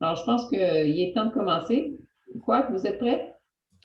Alors, je pense qu'il est temps de commencer. Quoi, vous êtes prêts?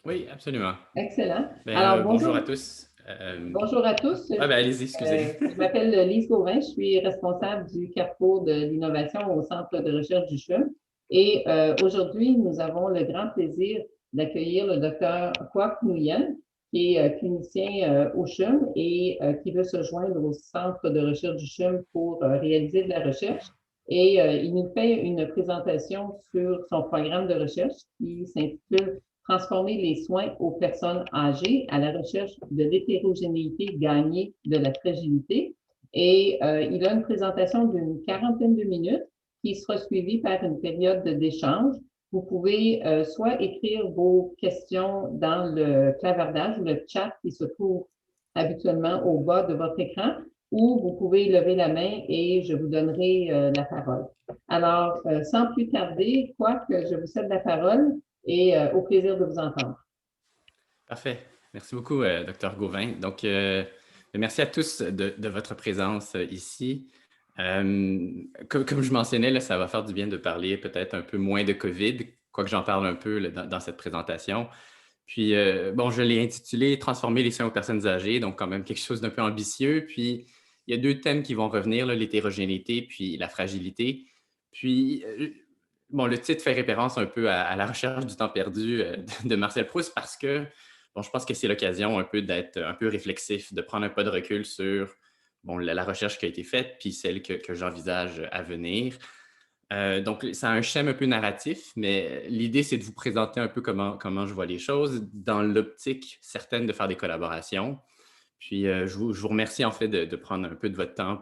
Oui, absolument. Excellent. Ben, Alors, bonjour à bonjour. tous. Bonjour à tous. Ouais, ben, allez-y, excusez. Je m'appelle Lise Gauvin. Je suis responsable du Carrefour de l'innovation au Centre de recherche du CHUM. Et aujourd'hui, nous avons le grand plaisir d'accueillir le docteur Kwok Nguyen, qui est clinicien au CHUM et qui veut se joindre au Centre de recherche du CHUM pour réaliser de la recherche. Et il nous fait une présentation sur son programme de recherche qui s'intitule Transformer les soins aux personnes âgées à la recherche de l'hétérogénéité gagnée de la fragilité. Et il a une présentation d'une quarantaine de minutes qui sera suivie par une période d'échange. Vous pouvez soit écrire vos questions dans le clavardage ou le chat qui se trouve habituellement au bas de votre écran, ou vous pouvez lever la main et je vous donnerai la parole. Alors, sans plus tarder, quoi que je vous cède la parole et au plaisir de vous entendre. Parfait. Merci beaucoup, Dr. Gauvin. Donc, merci à tous de votre présence ici. Comme je mentionnais, là, ça va faire du bien de parler peut-être un peu moins de COVID, quoique j'en parle un peu là, dans cette présentation. Puis, bon, je l'ai intitulé Transformer les soins aux personnes âgées, donc quand même quelque chose d'un peu ambitieux. Puis, il y a deux thèmes qui vont revenir, l'hétérogénéité puis la fragilité. Puis, bon, le titre fait référence un peu à la recherche du temps perdu de Marcel Proust parce que, bon, je pense que c'est l'occasion un peu d'être un peu réflexif, de prendre un pas de recul sur bon, la recherche qui a été faite puis celle que j'envisage à venir. Donc, ça a un schème un peu narratif, mais l'idée, c'est de vous présenter un peu comment je vois les choses, dans l'optique certaine de faire des collaborations. Puis, je vous remercie en fait de prendre un peu de votre temps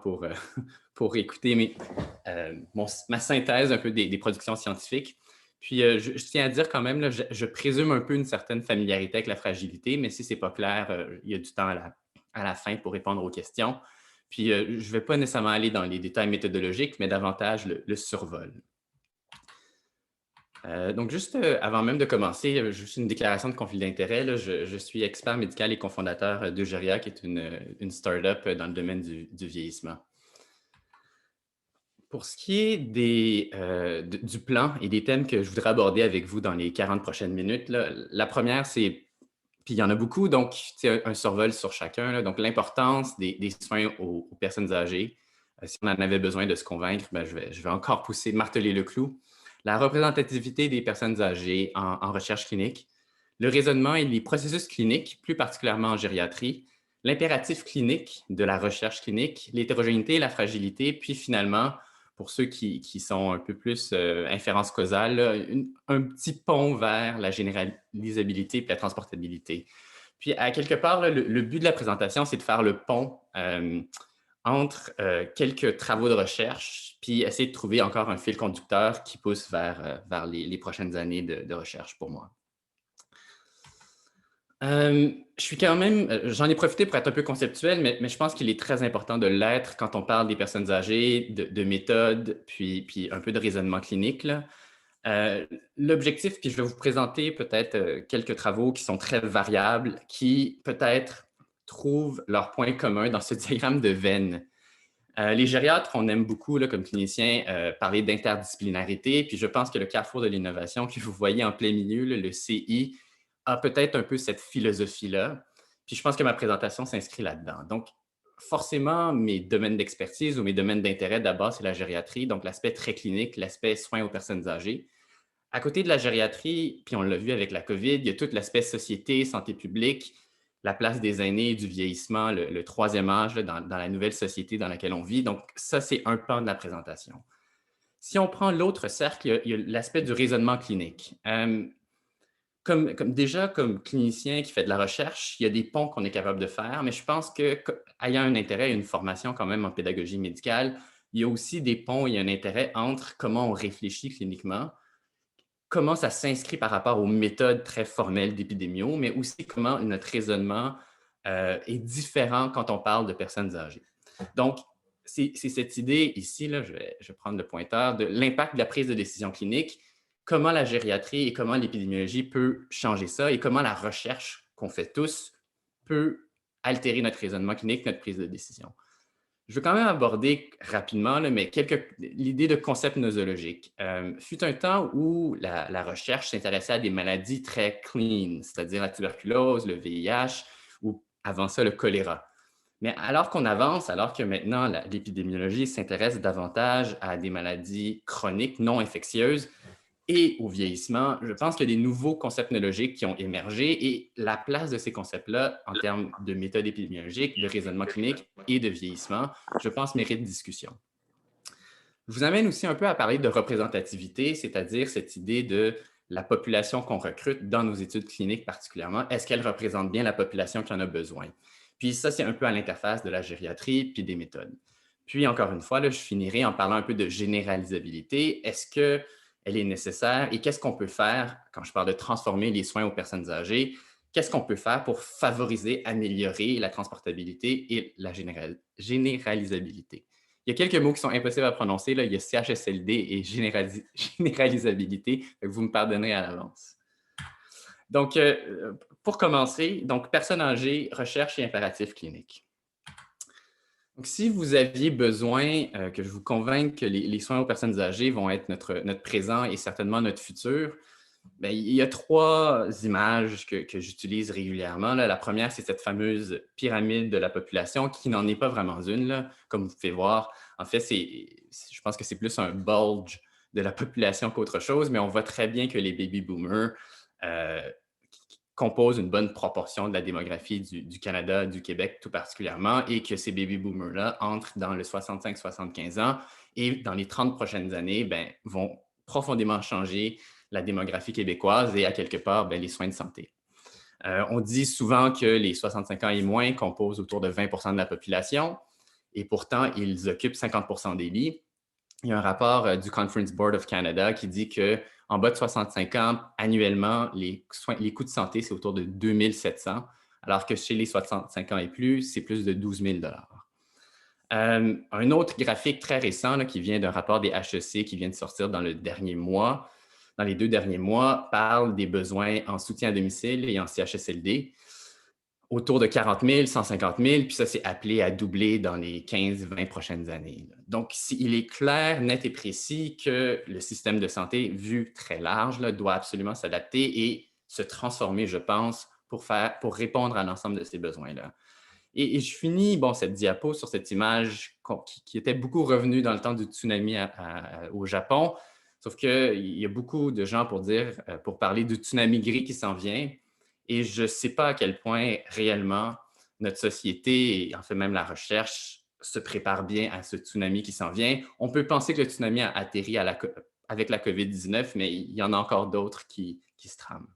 pour écouter ma synthèse un peu des productions scientifiques. Puis, je tiens à dire quand même, là, je présume un peu une certaine familiarité avec la fragilité, mais si ce n'est pas clair, il y a du temps à la fin pour répondre aux questions. Puis, je ne vais pas nécessairement aller dans les détails méthodologiques, mais davantage le survol. Donc, juste avant même de commencer, juste une déclaration de conflit d'intérêt. Là, je suis expert médical et cofondateur d'Egeria, qui est une start-up dans le domaine du vieillissement. Pour ce qui est du plan et des thèmes que je voudrais aborder avec vous dans les 40 prochaines minutes, là, la première, c'est, puis il y en a beaucoup, donc un survol sur chacun, là, donc l'importance des soins aux personnes âgées. Si on en avait besoin de se convaincre, ben, je vais encore pousser, marteler le clou. La représentativité des personnes âgées en recherche clinique, le raisonnement et les processus cliniques, plus particulièrement en gériatrie, l'impératif clinique de la recherche clinique, l'hétérogénéité et la fragilité, puis finalement, pour ceux qui sont un peu plus inférence causale, là, un petit pont vers la généralisabilité et la transportabilité. Puis, à quelque part, là, le but de la présentation, c'est de faire le pont entre quelques travaux de recherche, puis essayer de trouver encore un fil conducteur qui pousse vers les prochaines années de recherche pour moi. Je suis quand même, j'en ai profité pour être un peu conceptuel, mais je pense qu'il est très important de l'être quand on parle des personnes âgées, de méthode, puis un peu de raisonnement clinique, là. L'objectif, puis je vais vous présenter peut-être quelques travaux qui sont très variables, qui peut-être trouvent leur point commun dans ce diagramme de Venn. Les gériatres, on aime beaucoup, là, comme cliniciens, parler d'interdisciplinarité, puis je pense que le carrefour de l'innovation que vous voyez en plein milieu, là, le CI, a peut-être un peu cette philosophie-là. Puis je pense que ma présentation s'inscrit là-dedans. Donc, forcément, mes domaines d'expertise ou mes domaines d'intérêt, d'abord, c'est la gériatrie, donc l'aspect très clinique, l'aspect soins aux personnes âgées. À côté de la gériatrie, puis on l'a vu avec la COVID, il y a tout l'aspect société, santé publique, la place des aînés, du vieillissement, le troisième âge là, dans la nouvelle société dans laquelle on vit. Donc, ça, c'est un pan de la présentation. Si on prend l'autre cercle, il y a l'aspect du raisonnement clinique. Déjà, comme clinicien qui fait de la recherche, il y a des ponts qu'on est capable de faire, mais je pense qu'ayant un intérêt et une formation quand même en pédagogie médicale, il y a aussi des ponts, il y a un intérêt entre comment on réfléchit cliniquement, comment ça s'inscrit par rapport aux méthodes très formelles d'épidémio, mais aussi comment notre raisonnement est différent quand on parle de personnes âgées. Donc, c'est cette idée ici, là, je vais prendre le pointeur, de l'impact de la prise de décision clinique, comment la gériatrie et comment l'épidémiologie peut changer ça et comment la recherche qu'on fait tous peut altérer notre raisonnement clinique, notre prise de décision. Je veux quand même aborder rapidement, là, mais l'idée de concept nosologique. Fut un temps où la recherche s'intéressait à des maladies très clean, c'est-à-dire la tuberculose, le VIH ou avant ça le choléra. Mais alors qu'on avance, alors que maintenant l'épidémiologie s'intéresse davantage à des maladies chroniques non infectieuses, et au vieillissement, je pense qu'il y a des nouveaux concepts neurologiques qui ont émergé et la place de ces concepts-là en termes de méthode épidémiologique, de raisonnement clinique et de vieillissement, je pense, mérite discussion. Je vous amène aussi un peu à parler de représentativité, c'est-à-dire cette idée de la population qu'on recrute dans nos études cliniques particulièrement. Est-ce qu'elle représente bien la population qui en a besoin? Puis ça, c'est un peu à l'interface de la gériatrie puis des méthodes. Puis encore une fois, là, je finirai en parlant un peu de généralisabilité. Est-ce qu'elle est nécessaire et qu'est-ce qu'on peut faire quand je parle de transformer les soins aux personnes âgées? Qu'est-ce qu'on peut faire pour favoriser, améliorer la transportabilité et la généralisabilité? Il y a quelques mots qui sont impossibles à prononcer. Là. Il y a CHSLD et généralisabilité. Vous me pardonnerez à l'avance. Donc, pour commencer, donc, personnes âgées, recherche et impératifs cliniques. Donc, si vous aviez besoin que je vous convainque que les soins aux personnes âgées vont être notre présent et certainement notre futur, bien, il y a 3 images que j'utilise régulièrement. Là. La première, c'est cette fameuse pyramide de la population qui n'en est pas vraiment une, là, comme vous pouvez voir. En fait, je pense que c'est plus un bulge de la population qu'autre chose, mais on voit très bien que les baby boomers euh, composent une bonne proportion de la démographie du Canada, du Québec tout particulièrement, et que ces baby boomers-là entrent dans le 65-75 ans et dans les 30 prochaines années, ben, vont profondément changer la démographie québécoise et à quelque part, bien, les soins de santé. On dit souvent que les 65 ans et moins composent autour de 20 de la population et pourtant, ils occupent 50 des lits. Il y a un rapport du Conference Board of Canada qui dit qu'en bas de 65 ans, annuellement, les coûts de santé, c'est autour de 2 700, alors que chez les 65 ans et plus, c'est plus de 12 000 un autre graphique très récent là, qui vient d'un rapport des HEC qui vient de sortir dans les 2 derniers mois, parle des besoins en soutien à domicile et en CHSLD, autour de 40 000, 150 000, puis ça, c'est appelé à doubler dans les 15-20 prochaines années. Donc, il est clair, net et précis que le système de santé, vu très large, là, doit absolument s'adapter et se transformer, je pense, pour répondre à l'ensemble de ces besoins-là. Et je finis cette diapo sur cette image qui était beaucoup revenue dans le temps du tsunami au Japon, sauf qu'il y a beaucoup de gens pour parler du tsunami gris qui s'en vient. Et je ne sais pas à quel point réellement notre société, et en fait même la recherche, se prépare bien à ce tsunami qui s'en vient. On peut penser que le tsunami a atterri avec la COVID-19, mais il y en a encore d'autres qui se trament.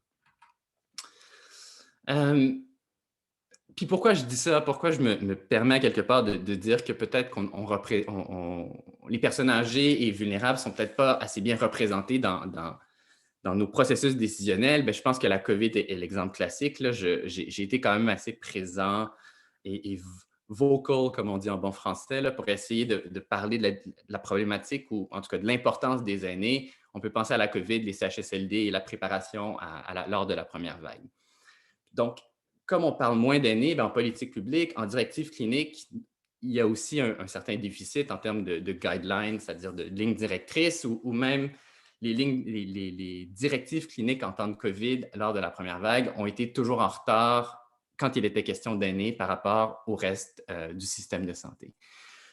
Puis pourquoi je dis ça? Pourquoi je me permets quelque part de dire que peut-être les personnes âgées et vulnérables ne sont peut-être pas assez bien représentées dans nos processus décisionnels? Bien, je pense que la COVID est l'exemple classique. Là. J'ai été quand même assez présent et vocal, comme on dit en bon français, là, pour essayer de parler de la problématique ou en tout cas de l'importance des aînés. On peut penser à la COVID, les CHSLD et la préparation lors de la première vague. Donc, comme on parle moins d'aînés, en politique publique, en directive clinique, il y a aussi un certain déficit en termes de guidelines, c'est-à-dire de lignes directrices ou même les directives cliniques en temps de COVID lors de la première vague ont été toujours en retard quand il était question d'aînés par rapport au reste du système de santé.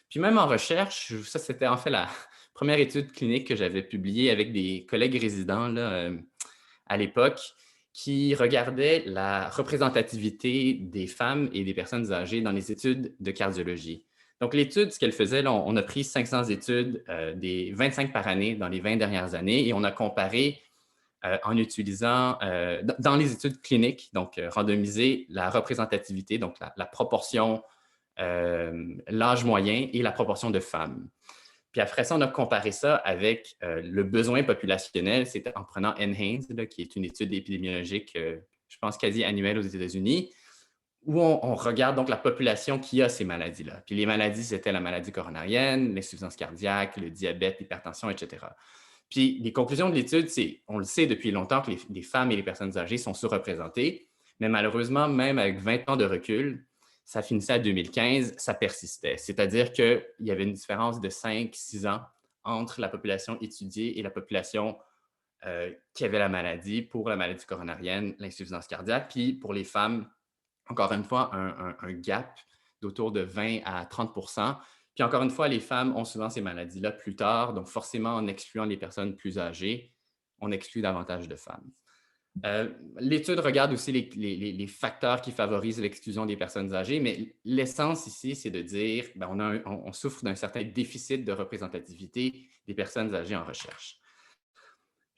Puis même en recherche, ça c'était en fait la première étude clinique que j'avais publiée avec des collègues résidents là, à l'époque, qui regardait la représentativité des femmes et des personnes âgées dans les études de cardiologie. Donc, l'étude, ce qu'elle faisait, là, on a pris 500 études, des 25 par année dans les 20 dernières années, et on a comparé en utilisant, dans les études cliniques, donc randomisé, la représentativité, donc la proportion, l'âge moyen et la proportion de femmes. Puis après ça, on a comparé ça avec le besoin populationnel, c'était en prenant NHANES, là, qui est une étude épidémiologique, je pense, quasi annuelle aux États-Unis, où on regarde donc la population qui a ces maladies-là. Puis les maladies, c'était la maladie coronarienne, l'insuffisance cardiaque, le diabète, l'hypertension, etc. Puis les conclusions de l'étude, c'est, on le sait depuis longtemps que les femmes et les personnes âgées sont sous-représentées, mais malheureusement, même avec 20 ans de recul, ça finissait à 2015, ça persistait. C'est-à-dire qu'il y avait une différence de 5-6 ans entre la population étudiée et la population qui avait la maladie pour la maladie coronarienne, l'insuffisance cardiaque. Puis pour les femmes, encore une fois, un gap d'autour de 20 à 30 Puis encore une fois, les femmes ont souvent ces maladies-là plus tard, donc forcément, en excluant les personnes plus âgées, on exclut davantage de femmes. L'étude regarde aussi les facteurs qui favorisent l'exclusion des personnes âgées, mais l'essence ici, c'est de dire on souffre d'un certain déficit de représentativité des personnes âgées en recherche.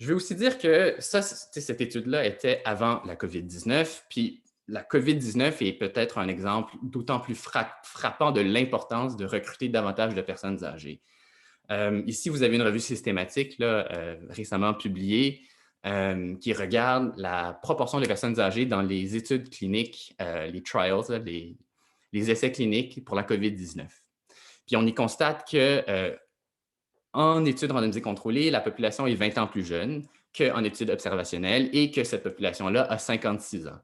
Je vais aussi dire que cette étude-là était avant la COVID-19, puis la COVID-19 est peut-être un exemple d'autant plus frappant de l'importance de recruter davantage de personnes âgées. Ici, vous avez une revue systématique là, récemment publiée qui regarde la proportion de personnes âgées dans les études cliniques, les trials, les essais cliniques pour la COVID-19. Puis on y constate que en études randomisées contrôlées, la population est 20 ans plus jeune qu'en études observationnelles et que cette population-là a 56 ans.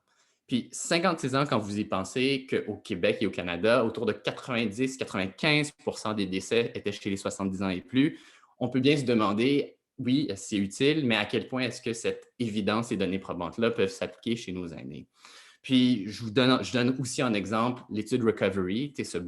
Puis 56 ans, quand vous y pensez qu'au Québec et au Canada, autour de 90-95 des décès étaient chez les 70 ans et plus, on peut bien se demander, oui, c'est utile, mais à quel point est-ce que cette évidence et données probantes-là peuvent s'appliquer chez nos aînés? Puis je donne aussi en exemple l'étude Recovery, ce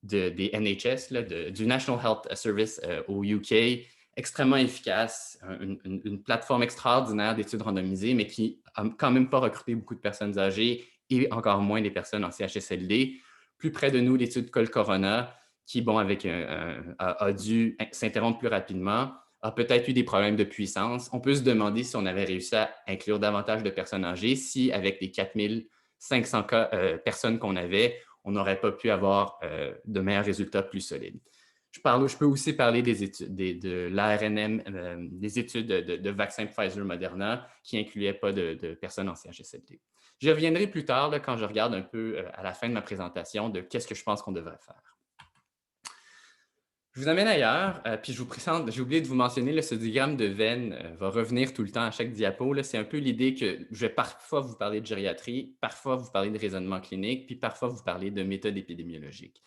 des NHS, là, du National Health Service au UK, extrêmement efficace, une plateforme extraordinaire d'études randomisées, mais qui n'a quand même pas recruté beaucoup de personnes âgées et encore moins des personnes en CHSLD. Plus près de nous, l'étude Col-Corona, qui, bon, a dû s'interrompre plus rapidement, a peut-être eu des problèmes de puissance. On peut se demander si on avait réussi à inclure davantage de personnes âgées, si avec les 4500 personnes qu'on avait, on n'aurait pas pu avoir de meilleurs résultats plus solides. Je peux aussi parler des études de l'ARNM, des études de vaccins Pfizer-Moderna qui n'incluaient pas de personnes en CHSLD. Je reviendrai plus tard là, quand je regarde un peu à la fin de ma présentation de qu'est-ce que je pense qu'on devrait faire. Je vous amène ailleurs, puis je vous présente, j'ai oublié de vous mentionner, là, ce diagramme de Venn va revenir tout le temps à chaque diapo. C'est un peu l'idée que je vais parfois vous parler de gériatrie, parfois vous parler de raisonnement clinique, puis parfois vous parler de méthode épidémiologique.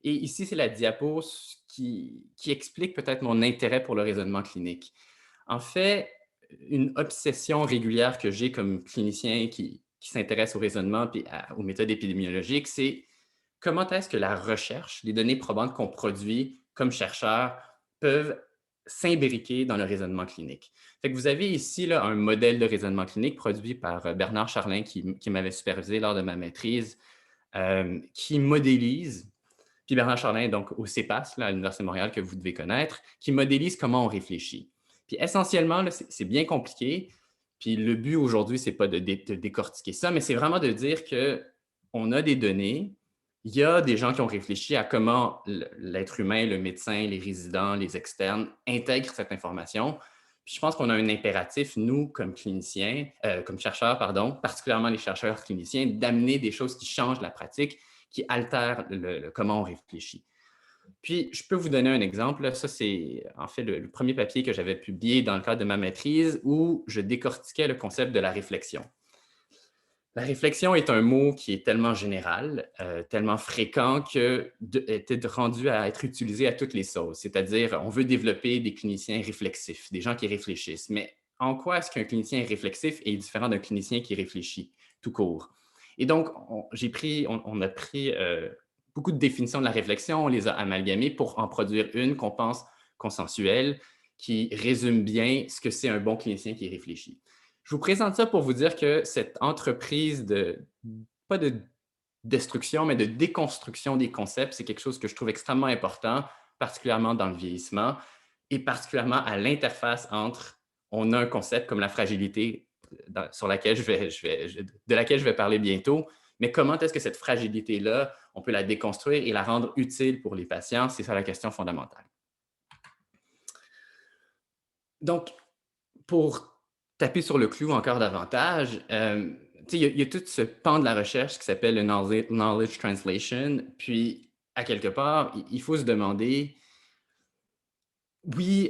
Et ici, c'est la diapo qui explique peut-être mon intérêt pour le raisonnement clinique. En fait, une obsession régulière que j'ai comme clinicien qui s'intéresse au raisonnement et aux méthodes épidémiologiques, c'est comment est-ce que la recherche, les données probantes qu'on produit comme chercheurs peuvent s'imbriquer dans le raisonnement clinique. Fait que vous avez ici là, un modèle de raisonnement clinique produit par Bernard Charlin qui m'avait supervisé lors de ma maîtrise, qui modélise, puis Bernard Charlin, donc au CEPAS, là, à l'Université de Montréal, que vous devez connaître, qui modélise comment on réfléchit. Puis essentiellement, c'est bien compliqué, puis le but aujourd'hui, ce n'est pas de décortiquer ça, mais c'est vraiment de dire qu'on a des données, il y a des gens qui ont réfléchi à comment l'être humain, le médecin, les résidents, les externes intègrent cette information. Puis je pense qu'on a un impératif, nous, comme cliniciens, comme chercheurs, pardon, particulièrement les chercheurs cliniciens, d'amener des choses qui changent la pratique, qui altèrent comment on réfléchit. Puis, je peux vous donner un exemple. Ça, c'est en fait le premier papier que j'avais publié dans le cadre de ma maîtrise où je décortiquais le concept de la réflexion. La réflexion est un mot qui est tellement général, tellement fréquent que était rendu à être utilisé à toutes les sauces. C'est-à-dire, on veut développer des cliniciens réflexifs, des gens qui réfléchissent. Mais en quoi est-ce qu'un clinicien réflexif est différent d'un clinicien qui réfléchit tout court? Et donc, on a pris beaucoup de définitions de la réflexion, on les a amalgamées pour en produire une qu'on pense consensuelle, qui résume bien ce que c'est un bon clinicien qui réfléchit. Je vous présente ça pour vous dire que cette entreprise pas de destruction, mais de déconstruction des concepts, c'est quelque chose que je trouve extrêmement important, particulièrement dans le vieillissement et particulièrement à l'interface entre, on a un concept comme la fragilité de laquelle je vais parler bientôt, mais comment est-ce que cette fragilité-là, on peut la déconstruire et la rendre utile pour les patients? C'est ça la question fondamentale. Donc, pour taper sur le clou encore davantage, il y a tout ce pan de la recherche qui s'appelle le knowledge translation. Puis, à quelque part, il faut se demander, oui,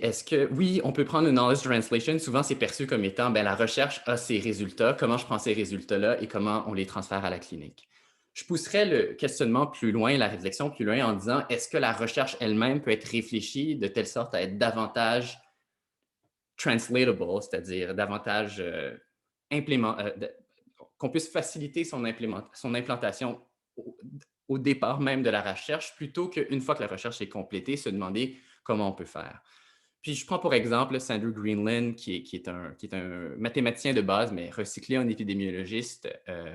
on peut prendre le knowledge translation. Souvent, c'est perçu comme étant, la recherche a ses résultats, comment je prends ces résultats-là et comment on les transfère à la clinique. je pousserais le questionnement plus loin, la réflexion plus loin en disant, est-ce que la recherche elle-même peut être réfléchie de telle sorte à être davantage translatable, c'est-à-dire davantage qu'on puisse faciliter son implantation au départ même de la recherche, plutôt qu'une fois que la recherche est complétée, se demander comment on peut faire. Puis je prends pour exemple Sandra Greenland, qui est un mathématicien de base, mais recyclé en épidémiologiste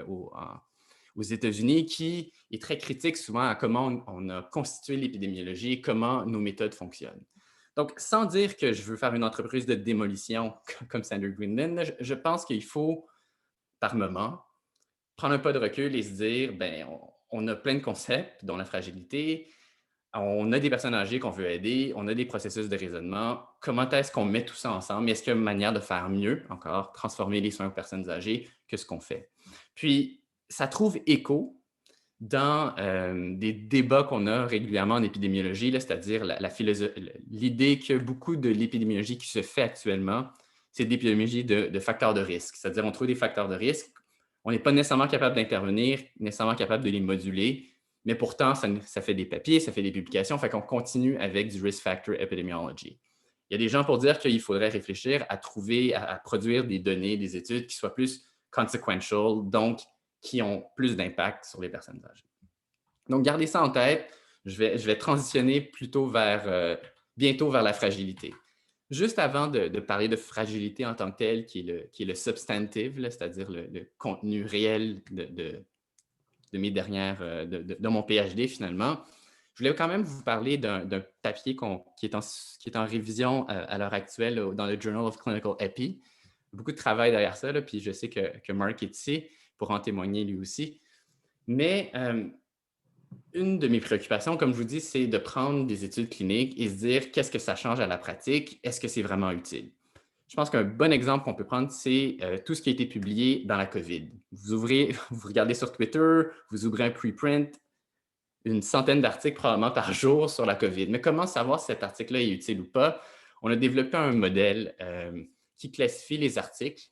aux États-Unis, qui est très critique souvent à comment on a constitué l'épidémiologie et comment nos méthodes fonctionnent. Donc, sans dire que je veux faire une entreprise de démolition comme Sandra Greenland, je pense qu'il faut, par moment, prendre un pas de recul et se dire, ben, on a plein de concepts, dont la fragilité, on a des personnes âgées qu'on veut aider, on a des processus de raisonnement. Comment est-ce qu'on met tout ça ensemble? Est-ce qu'il y a une manière de faire mieux, encore, transformer les soins aux personnes âgées que ce qu'on fait? Puis, ça trouve écho dans des débats qu'on a régulièrement en épidémiologie, c'est-à-dire l'idée que beaucoup de l'épidémiologie qui se fait actuellement, c'est de l'épidémiologie de facteurs de risque. C'est-à-dire on trouve des facteurs de risque, on n'est pas nécessairement capable d'intervenir, nécessairement capable de les moduler, mais pourtant, ça fait des papiers, ça fait des publications, fait qu'on continue avec du risk factor epidemiology. Il y a des gens pour dire qu'il faudrait réfléchir à trouver, à produire des données, des études qui soient plus consequential, donc qui ont plus d'impact sur les personnes âgées. Donc, gardez ça en tête. Je vais transitionner plutôt bientôt vers la fragilité. Juste avant de parler de fragilité en tant que telle, qui est le substantive, c'est-à-dire le contenu réel de mon PhD finalement, je voulais quand même vous parler d'un papier qui est en révision à l'heure actuelle dans le Journal of Clinical Epi. Beaucoup de travail derrière ça, là, puis je sais que Mark est ici pour en témoigner lui aussi. Mais une de mes préoccupations, comme je vous dis, c'est de prendre des études cliniques et se dire qu'est-ce que ça change à la pratique? Est-ce que c'est vraiment utile? Je pense qu'un bon exemple qu'on peut prendre, c'est tout ce qui a été publié dans la COVID. Vous regardez sur Twitter, vous ouvrez un preprint, une centaine d'articles probablement par jour sur la COVID. Mais comment savoir si cet article-là est utile ou pas? On a développé un modèle qui classifie les articles,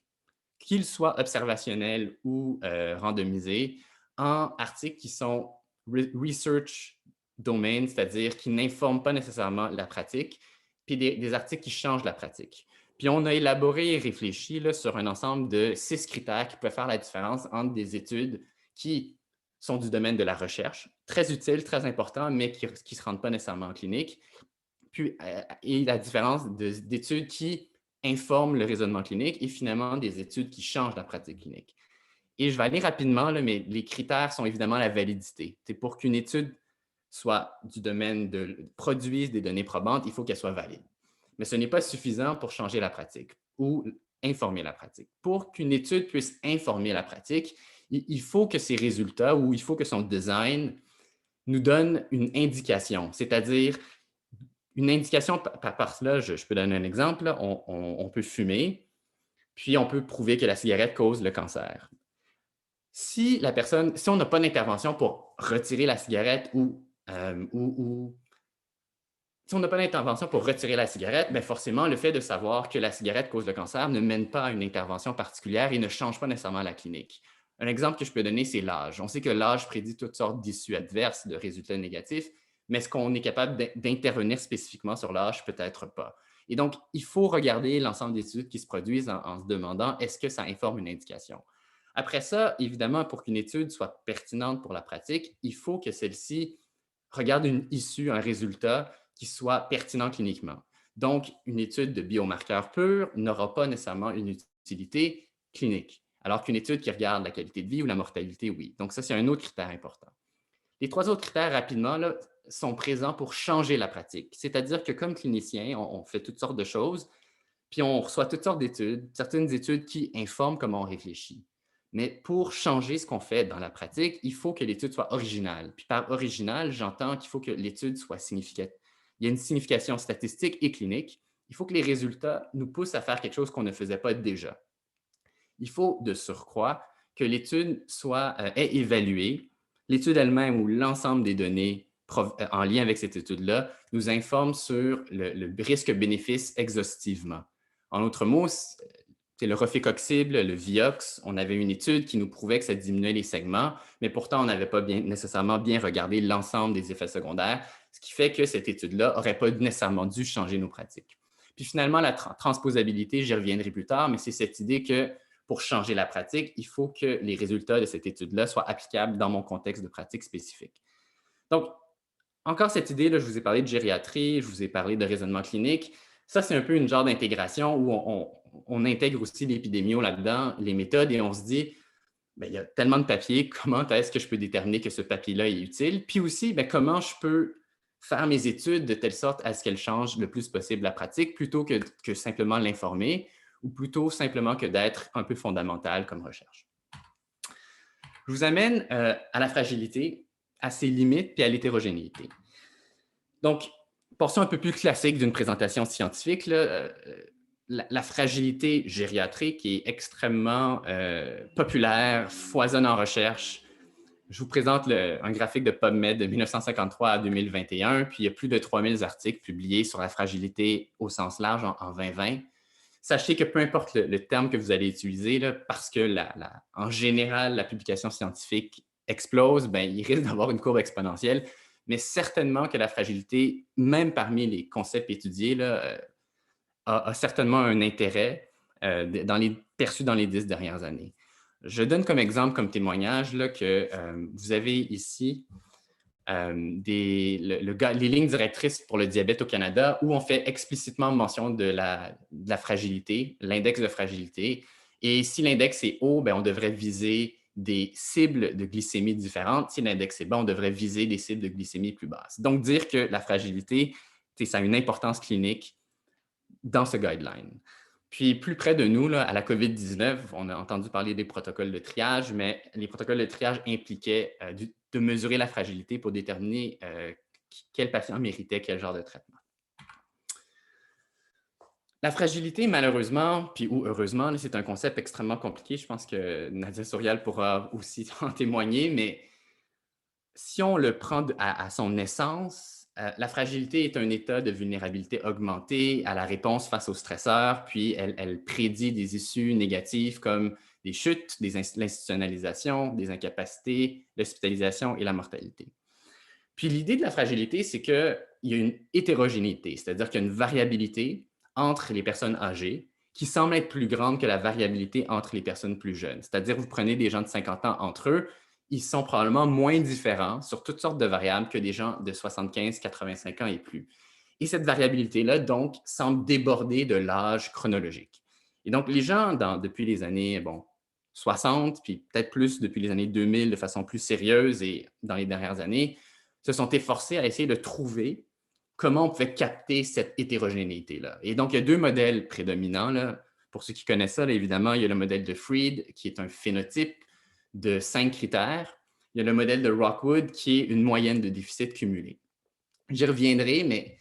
qu'ils soient observationnels ou randomisés, en articles qui sont research domain, c'est-à-dire qui n'informent pas nécessairement la pratique, puis des articles qui changent la pratique. Puis on a élaboré et réfléchi là, sur un ensemble de 6 critères qui peuvent faire la différence entre des études qui sont du domaine de la recherche, très utiles, très importants, mais qui ne se rendent pas nécessairement en clinique, puis, et la différence d'études qui informent le raisonnement clinique et finalement des études qui changent la pratique clinique. Et je vais aller rapidement, là, mais les critères sont évidemment la validité. C'est pour qu'une étude soit du domaine produise des données probantes, il faut qu'elle soit valide. Mais ce n'est pas suffisant pour changer la pratique ou informer la pratique. Pour qu'une étude puisse informer la pratique, il faut que ses résultats ou il faut que son design nous donne une indication, c'est-à-dire une indication par cela, je peux donner un exemple, là, on peut fumer, puis on peut prouver que la cigarette cause le cancer. Si on n'a pas d'intervention pour retirer la cigarette si on n'a pas d'intervention pour retirer la cigarette, bien forcément, le fait de savoir que la cigarette cause le cancer ne mène pas à une intervention particulière et ne change pas nécessairement la clinique. Un exemple que je peux donner, c'est l'âge. On sait que l'âge prédit toutes sortes d'issues adverses, de résultats négatifs, mais est-ce qu'on est capable d'intervenir spécifiquement sur l'âge? Peut-être pas. Et donc, il faut regarder l'ensemble des études qui se produisent en se demandant est-ce que ça informe une indication. Après ça, évidemment, pour qu'une étude soit pertinente pour la pratique, il faut que celle-ci regarde une issue, un résultat qui soit pertinent cliniquement. Donc, une étude de biomarqueurs purs n'aura pas nécessairement une utilité clinique, alors qu'une étude qui regarde la qualité de vie ou la mortalité, oui. Donc, ça, c'est un autre critère important. Les 3 autres critères, rapidement, là, sont présents pour changer la pratique. C'est-à-dire que comme clinicien, on fait toutes sortes de choses, puis on reçoit toutes sortes d'études, certaines études qui informent comment on réfléchit. Mais pour changer ce qu'on fait dans la pratique, il faut que l'étude soit originale. Puis par original, j'entends qu'il faut que l'étude soit significative. Il y a une signification statistique et clinique. Il faut que les résultats nous poussent à faire quelque chose qu'on ne faisait pas déjà. Il faut de surcroît que l'étude ait évalué, l'étude elle-même ou l'ensemble des données en lien avec cette étude-là nous informe sur le risque-bénéfice exhaustivement. En d'autres mots, c'est le rofecoxib, le Vioxx. On avait une étude qui nous prouvait que ça diminuait les segments, mais pourtant, on n'avait pas nécessairement bien regardé l'ensemble des effets secondaires, ce qui fait que cette étude-là n'aurait pas nécessairement dû changer nos pratiques. Puis finalement, la transposabilité, j'y reviendrai plus tard, mais c'est cette idée que pour changer la pratique, il faut que les résultats de cette étude-là soient applicables dans mon contexte de pratique spécifique. Donc, encore cette idée, là, je vous ai parlé de gériatrie, je vous ai parlé de raisonnement clinique. Ça, c'est un peu une genre d'intégration où on intègre aussi l'épidémio là-dedans, les méthodes, et on se dit, bien, il y a tellement de papiers, comment est-ce que je peux déterminer que ce papier-là est utile? Puis aussi, bien, comment je peux faire mes études de telle sorte à ce qu'elles changent le plus possible la pratique, plutôt que simplement l'informer, ou plutôt simplement que d'être un peu fondamental comme recherche. Je vous amène à la fragilité, à ses limites, puis à l'hétérogénéité. Donc, portion un peu plus classique d'une présentation scientifique, là, la fragilité gériatrique est extrêmement populaire, foisonne en recherche. Je vous présente un graphique de PubMed de 1953 à 2021, puis il y a plus de 3000 articles publiés sur la fragilité au sens large en 2020. Sachez que peu importe le terme que vous allez utiliser, là, parce que en général, la publication scientifique explose, ben, il risque d'avoir une courbe exponentielle, mais certainement que la fragilité, même parmi les concepts étudiés, là, a certainement un intérêt perçu dans les 10 dernières années. Je donne comme exemple, comme témoignage, là, que vous avez ici les lignes directrices pour le diabète au Canada où on fait explicitement mention de la fragilité, l'index de fragilité. Et si l'index est haut, bien, on devrait viser des cibles de glycémie différentes. Si l'index est bas, on devrait viser des cibles de glycémie plus basses. Donc, dire que la fragilité, ça a une importance clinique dans ce guideline. Puis, plus près de nous, là, à la COVID-19, on a entendu parler des protocoles de triage, mais les protocoles de triage impliquaient de mesurer la fragilité pour déterminer quel patient méritait quel genre de traitement. La fragilité, malheureusement, puis ou heureusement, c'est un concept extrêmement compliqué. Je pense que Nadia Sourial pourra aussi en témoigner, mais si on le prend à son essence, la fragilité est un état de vulnérabilité augmentée à la réponse face aux stresseurs, puis elle prédit des issues négatives comme des chutes, l'institutionnalisation, des incapacités, l'hospitalisation et la mortalité. Puis l'idée de la fragilité, c'est qu'il y a une hétérogénéité, c'est-à-dire qu'il y a une variabilité entre les personnes âgées qui semble être plus grande que la variabilité entre les personnes plus jeunes. C'est-à-dire, vous prenez des gens de 50 ans entre eux, ils sont probablement moins différents sur toutes sortes de variables que des gens de 75, 85 ans et plus. Et cette variabilité-là, donc, semble déborder de l'âge chronologique. Et donc, les gens, depuis les années 60, puis peut-être plus depuis les années 2000 de façon plus sérieuse et dans les dernières années, se sont efforcés à essayer de trouver comment on pouvait capter cette hétérogénéité-là. Et donc, il y a deux modèles prédominants, là. Pour ceux qui connaissent ça, là, évidemment, il y a le modèle de Fried, qui est un phénotype de 5 critères. Il y a le modèle de Rockwood, qui est une moyenne de déficit cumulé. J'y reviendrai, mais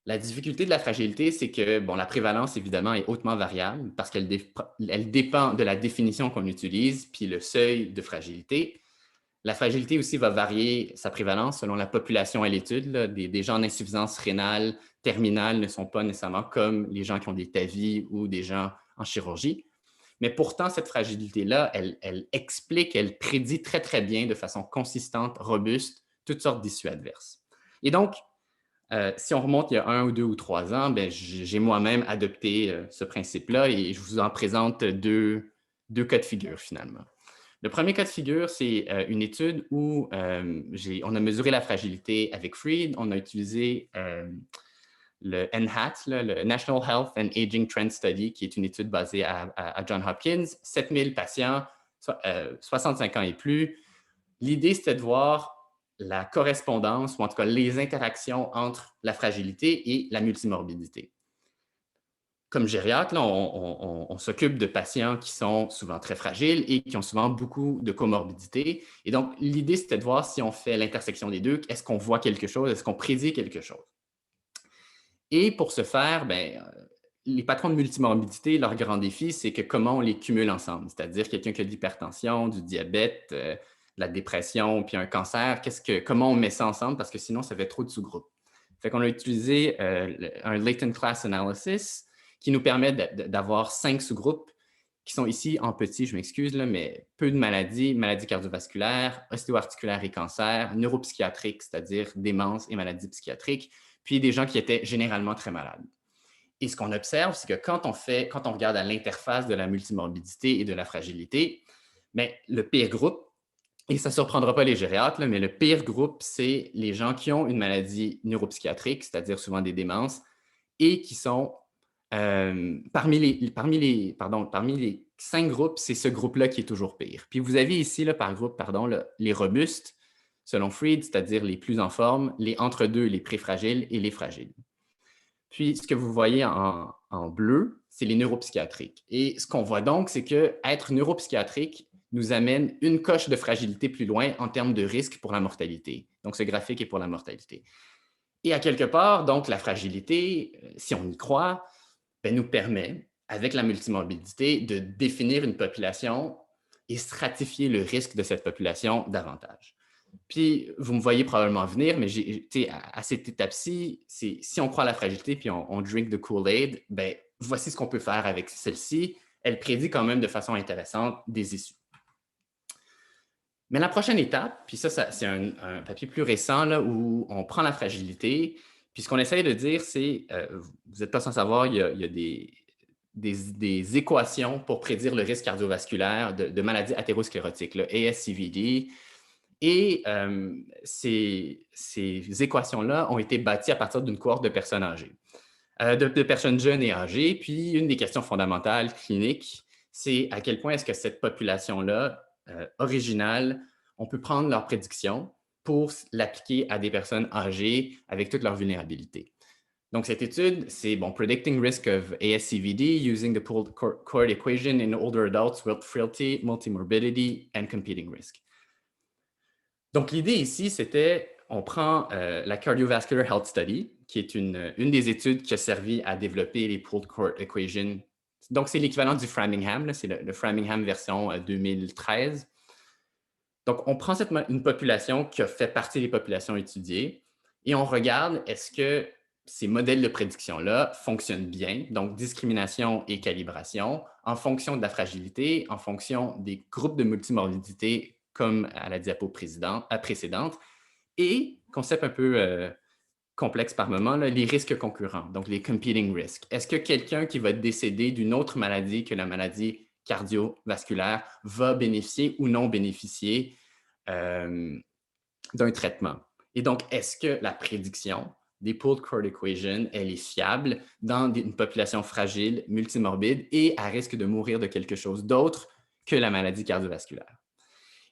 la difficulté de la fragilité, c'est que la prévalence, évidemment, est hautement variable parce qu'elle dépend de la définition qu'on utilise, puis le seuil de fragilité. La fragilité aussi va varier sa prévalence selon la population à l'étude. Des gens en insuffisance rénale terminale ne sont pas nécessairement comme les gens qui ont des TAVI ou des gens en chirurgie. Mais pourtant, cette fragilité-là, elle explique, elle prédit très, très bien de façon consistante, robuste, toutes sortes d'issues adverses. Et donc, si on remonte il y a 1 ou 2 ou 3 ans, j'ai moi-même adopté ce principe-là et je vous en présente deux cas de figure finalement. Le premier cas de figure, c'est une étude où on a mesuré la fragilité avec Fried. On a utilisé le NHAT, le National Health and Aging Trend Study, qui est une étude basée à Johns Hopkins. 7000 patients, 65 ans et plus. L'idée, c'était de voir la correspondance, ou en tout cas les interactions entre la fragilité et la multimorbidité. Comme gériatre, là, on s'occupe de patients qui sont souvent très fragiles et qui ont souvent beaucoup de comorbidités. Et donc, l'idée, c'était de voir si on fait l'intersection des deux, est-ce qu'on voit quelque chose, est-ce qu'on prédit quelque chose. Et pour ce faire, les patrons de multimorbidité, leur grand défi, c'est que comment on les cumule ensemble. C'est-à-dire quelqu'un qui a de l'hypertension, du diabète, de la dépression, puis un cancer, comment on met ça ensemble? Parce que sinon, ça fait trop de sous-groupes. Fait qu'on a utilisé un latent class analysis qui nous permet d'avoir 5 sous-groupes qui sont ici en petit, je m'excuse, mais peu de maladies, maladies cardiovasculaires, ostéo-articulaires et cancers, neuropsychiatriques, c'est-à-dire démence et maladies psychiatriques, puis des gens qui étaient généralement très malades. Et ce qu'on observe, c'est que quand on regarde à l'interface de la multimorbidité et de la fragilité, mais le pire groupe, et ça ne surprendra pas les gériatres, mais le pire groupe, c'est les gens qui ont une maladie neuropsychiatrique, c'est-à-dire souvent des démences, et qui sont parmi les 5 groupes, c'est ce groupe-là qui est toujours pire. Puis vous avez ici, là, par groupe, les robustes, selon Freed, c'est-à-dire les plus en forme, les entre-deux, les préfragiles et les fragiles. Puis, ce que vous voyez en bleu, c'est les neuropsychiatriques. Et ce qu'on voit donc, c'est qu'être neuropsychiatrique nous amène une coche de fragilité plus loin en termes de risque pour la mortalité. Donc, ce graphique est pour la mortalité. Et à quelque part, donc, la fragilité, si on y croit, nous permet, avec la multimorbidité, de définir une population et stratifier le risque de cette population davantage. Puis, vous me voyez probablement venir, mais à cette étape-ci, si on croit à la fragilité puis on drink the Kool-Aid, voici ce qu'on peut faire avec celle-ci. Elle prédit quand même de façon intéressante des issues. Mais la prochaine étape, puis ça c'est un papier plus récent là, où on prend la fragilité, puis ce qu'on essaye de dire, c'est, vous n'êtes pas sans savoir, il y a des équations pour prédire le risque cardiovasculaire de maladies athérosclérotiques, le ASCVD. Et ces équations-là ont été bâties à partir d'une cohorte de personnes âgées, de personnes jeunes et âgées. Puis, une des questions fondamentales cliniques, c'est à quel point est-ce que cette population-là, originale, on peut prendre leurs prédictions pour l'appliquer à des personnes âgées avec toute leur vulnérabilité. Donc, cette étude, c'est Predicting Risk of ASCVD using the pooled cohort equation in older adults with frailty, multimorbidity and competing risk. Donc, l'idée ici, c'était, on prend la Cardiovascular Health Study, qui est une des études qui a servi à développer les pooled cohort equations. Donc, c'est l'équivalent du Framingham, c'est le Framingham version 2013. Donc, on prend une population qui a fait partie des populations étudiées et on regarde est-ce que ces modèles de prédiction-là fonctionnent bien, donc discrimination et calibration, en fonction de la fragilité, en fonction des groupes de multimorbidité comme à la diapo précédente, et, concept un peu complexe par moment, là, les risques concurrents, donc les competing risks. Est-ce que quelqu'un qui va décéder d'une autre maladie que la maladie cardiovasculaire va bénéficier ou non bénéficier d'un traitement? Et donc, est-ce que la prédiction des pooled cohort equations, elle est fiable dans une population fragile, multimorbide et à risque de mourir de quelque chose d'autre que la maladie cardiovasculaire?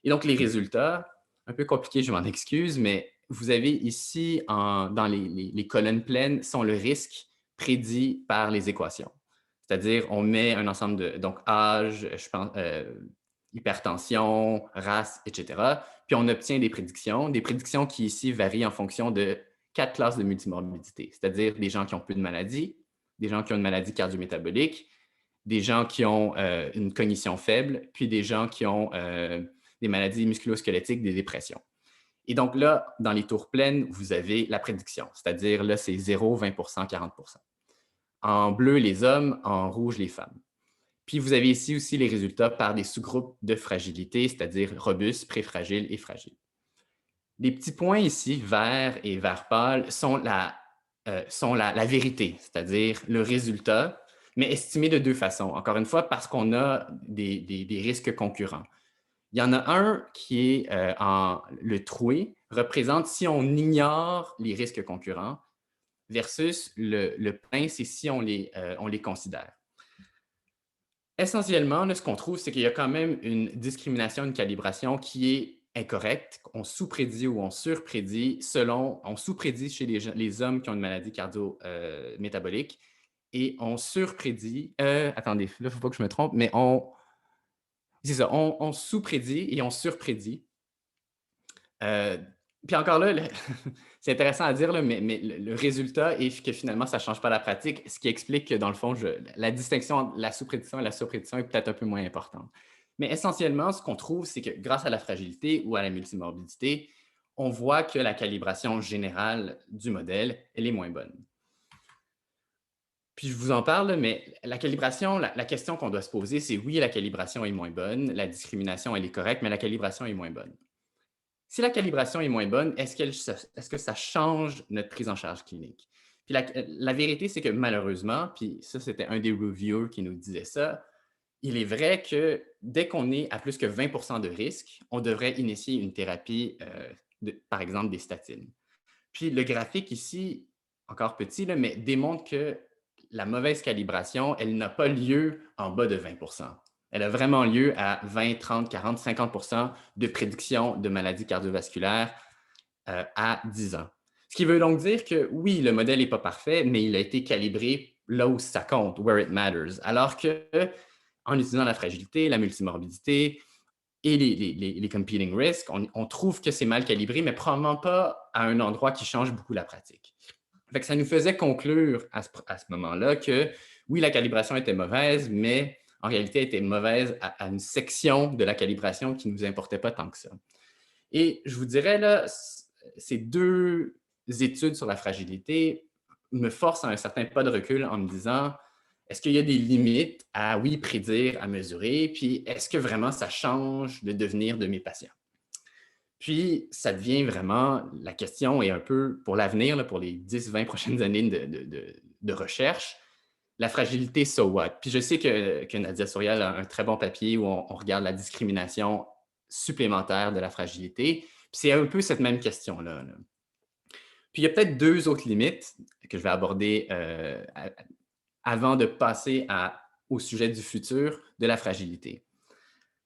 Et donc, les résultats, un peu compliqués, je m'en excuse, mais vous avez ici, dans les colonnes pleines, sont le risque prédit par les équations. C'est-à-dire, on met un ensemble de âge, je pense, hypertension, race, etc. Puis on obtient des prédictions qui ici varient en fonction de 4 classes de multimorbidité, c'est-à-dire des gens qui ont peu de maladies, des gens qui ont une maladie cardiométabolique, des gens qui ont une cognition faible, puis des gens qui ont des maladies musculo-squelettiques, des dépressions. Et donc là, dans les tours pleines, vous avez la prédiction, c'est-à-dire là, c'est 0, 20 40 En bleu, les hommes, en rouge, les femmes. Puis vous avez ici aussi les résultats par des sous-groupes de fragilité, c'est-à-dire robustes, préfragiles et fragiles. Les petits points ici, vert et vert pâle, sont la vérité, c'est-à-dire le résultat, mais estimé de deux façons. Encore une fois, parce qu'on a des risques concurrents. Il y en a un qui est le troué, représente si on ignore les risques concurrents, versus le plein, c'est si on les considère. Essentiellement, là, ce qu'on trouve, c'est qu'il y a quand même une discrimination, une calibration qui est incorrecte. On sous-prédit ou on surprédit on sous-prédit chez les hommes qui ont une maladie cardio-métabolique et on surprédit, attendez, là, il ne faut pas que je me trompe, mais c'est ça, on sous-prédit et on surprédit. Puis encore là, c'est intéressant à dire, là, mais le résultat est que finalement, ça ne change pas la pratique, ce qui explique que dans le fond, la distinction entre la sous-prédiction et la surprédiction est peut-être un peu moins importante. Mais essentiellement, ce qu'on trouve, c'est que grâce à la fragilité ou à la multimorbidité, on voit que la calibration générale du modèle, elle est moins bonne. Puis je vous en parle, mais la calibration, la question qu'on doit se poser, c'est oui, la calibration est moins bonne, la discrimination, elle est correcte, mais la calibration est moins bonne. Si la calibration est moins bonne, est-ce que ça change notre prise en charge clinique? Puis la vérité, c'est que malheureusement, puis ça, c'était un des reviewers qui nous disait ça, il est vrai que dès qu'on est à plus que 20 de risque, on devrait initier une thérapie, par exemple des statines. Puis le graphique ici, encore petit, là, mais démontre que la mauvaise calibration, elle n'a pas lieu en bas de 20. Elle a vraiment lieu à 20, 30, 40, 50 de prédiction de maladies cardiovasculaires à 10 ans. Ce qui veut donc dire que oui, le modèle n'est pas parfait, mais il a été calibré là où ça compte, where it matters. Alors que en utilisant la fragilité, la multimorbidité et les competing risks, on trouve que c'est mal calibré, mais probablement pas à un endroit qui change beaucoup la pratique. Fait que ça nous faisait conclure à ce moment-là que oui, la calibration était mauvaise, mais en réalité, elle était mauvaise à une section de la calibration qui ne nous importait pas tant que ça. Et je vous dirais, là, ces deux études sur la fragilité me forcent à un certain pas de recul en me disant, est-ce qu'il y a des limites à, oui, prédire, à mesurer, puis est-ce que vraiment ça change le devenir de mes patients? Puis, ça devient vraiment, la question est un peu pour l'avenir, pour les 10-20 prochaines années de recherche, la fragilité, so what? Puis je sais que Nadia Sourial a un très bon papier où on regarde la discrimination supplémentaire de la fragilité. Puis c'est un peu cette même question-là. Là. Puis il y a peut-être deux autres limites que je vais aborder avant de passer au sujet du futur de la fragilité.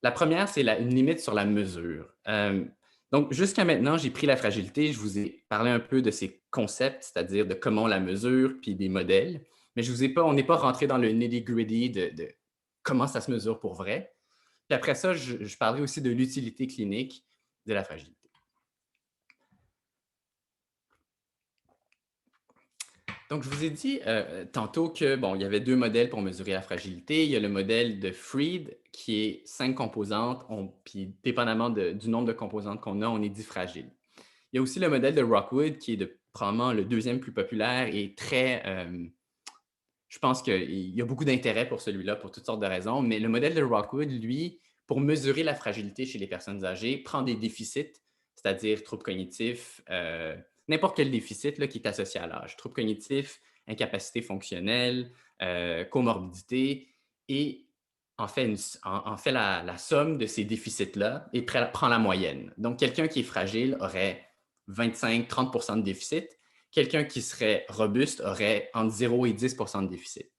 La première, c'est une limite sur la mesure. Donc, jusqu'à maintenant, j'ai pris la fragilité, je vous ai parlé un peu de ces concepts, c'est-à-dire de comment on la mesure, puis des modèles, mais on n'est pas rentré dans le nitty-gritty de comment ça se mesure pour vrai. Puis après ça, je parlerai aussi de l'utilité clinique de la fragilité. Donc, je vous ai dit tantôt que, bon, il y avait deux modèles pour mesurer la fragilité. Il y a le modèle de Fried, qui est 5 composantes, puis dépendamment du nombre de composantes qu'on a, on est dit fragile. Il y a aussi le modèle de Rockwood, qui est probablement le deuxième plus populaire et très... je pense qu'il y a beaucoup d'intérêt pour celui-là, pour toutes sortes de raisons, mais le modèle de Rockwood, lui, pour mesurer la fragilité chez les personnes âgées, prend des déficits, c'est-à-dire troubles cognitifs, n'importe quel déficit là, qui est associé à l'âge, troubles cognitifs, incapacité fonctionnelle, comorbidité, et en fait, la somme de ces déficits-là et prend la moyenne. Donc, quelqu'un qui est fragile aurait 25-30 de déficit. Quelqu'un qui serait robuste aurait entre 0 et 10 de déficit.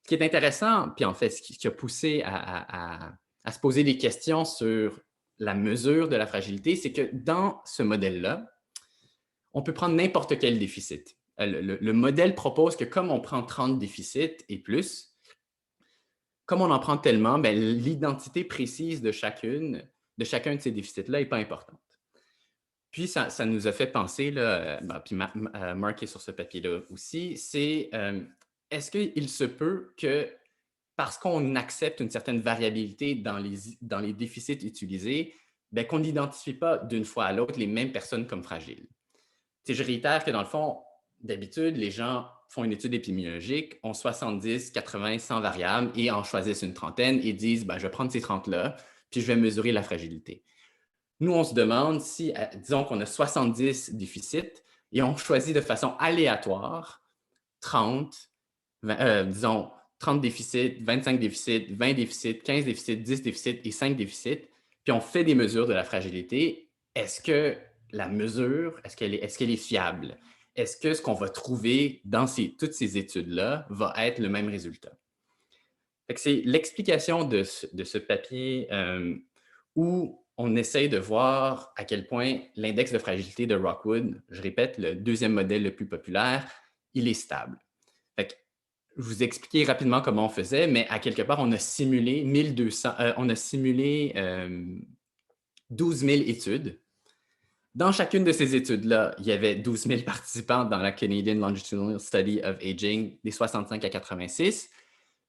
Ce qui est intéressant, puis en fait, ce qui a poussé à se poser des questions sur la mesure de la fragilité, c'est que dans ce modèle-là, on peut prendre n'importe quel déficit. Le modèle propose que comme on prend 30 déficits et plus, comme on en prend tellement, ben, l'identité précise de chacun de ces déficits-là n'est pas importante. Puis, ça nous a fait penser, là, puis Marc est sur ce papier-là aussi, c'est est-ce qu'il se peut que parce qu'on accepte une certaine variabilité dans les déficits utilisés, ben, qu'on n'identifie pas d'une fois à l'autre les mêmes personnes comme fragiles? Je réitère que dans le fond, d'habitude, les gens font une étude épidémiologique, ont 70, 80, 100 variables et en choisissent une trentaine et disent ben, je vais prendre ces 30-là, puis je vais mesurer la fragilité. Nous, on se demande si, disons qu'on a 70 déficits et on choisit de façon aléatoire 30, disons 30 déficits, 25 déficits, 20 déficits, 15 déficits, 10 déficits et 5 déficits, puis on fait des mesures de la fragilité. Est-ce que la mesure, est-ce qu'elle est fiable? Est-ce que ce qu'on va trouver dans toutes ces études-là va être le même résultat? C'est l'explication de ce papier où on essaye de voir à quel point l'index de fragilité de Rockwood, je répète, le deuxième modèle le plus populaire, il est stable. Je vous ai expliqué rapidement comment on faisait, mais à quelque part, on a simulé 12 000 études. Dans chacune de ces études-là, il y avait 12 000 participants dans la Canadian Longitudinal Study of Aging des 65 à 86.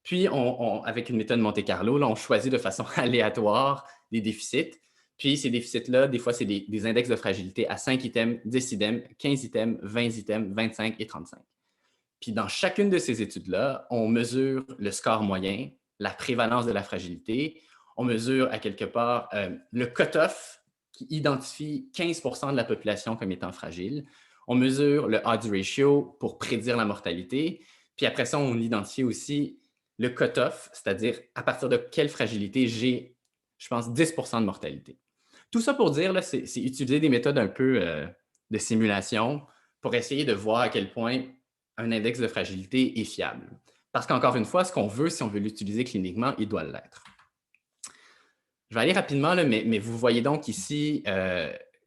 Puis, avec une méthode Monte Carlo, là, on choisit de façon aléatoire des déficits. Puis, ces déficits-là, des fois, c'est des index de fragilité à 5 items, 10 items, 15 items, 20 items, 25 et 35. Puis dans chacune de ces études-là, on mesure le score moyen, la prévalence de la fragilité, on mesure à quelque part le cut-off qui identifie 15% de la population comme étant fragile, on mesure le odds ratio pour prédire la mortalité, puis après ça, on identifie aussi le cut-off, c'est-à-dire à partir de quelle fragilité j'ai, je pense, 10% de mortalité. Tout ça pour dire, c'est utiliser des méthodes un peu de simulation pour essayer de voir à quel point un index de fragilité est fiable. Parce qu'encore une fois, ce qu'on veut, si on veut l'utiliser cliniquement, il doit l'être. Je vais aller rapidement, là, mais vous voyez donc ici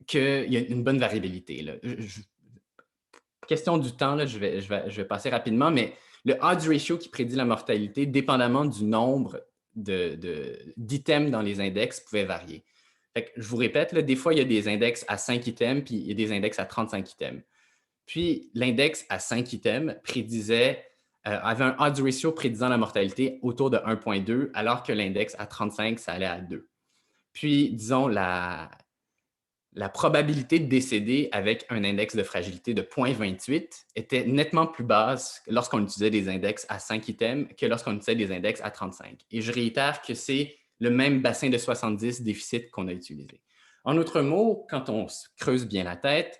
qu'il y a une bonne variabilité. Là. Question du temps, là, je vais passer rapidement, mais le odds ratio qui prédit la mortalité, dépendamment du nombre d'items dans les index, pouvait varier. Fait que, je vous répète, là, des fois, il y a des index à 5 items, puis il y a des index à 35 items. Puis, l'index à 5 items avait un odds ratio prédisant la mortalité autour de 1,2, alors que l'index à 35, ça allait à 2. Puis, disons, la probabilité de décéder avec un index de fragilité de 0,28 était nettement plus basse lorsqu'on utilisait des index à 5 items que lorsqu'on utilisait des index à 35. Et je réitère que c'est le même bassin de 70 déficit qu'on a utilisé. En d'autres mots, quand on se creuse bien la tête,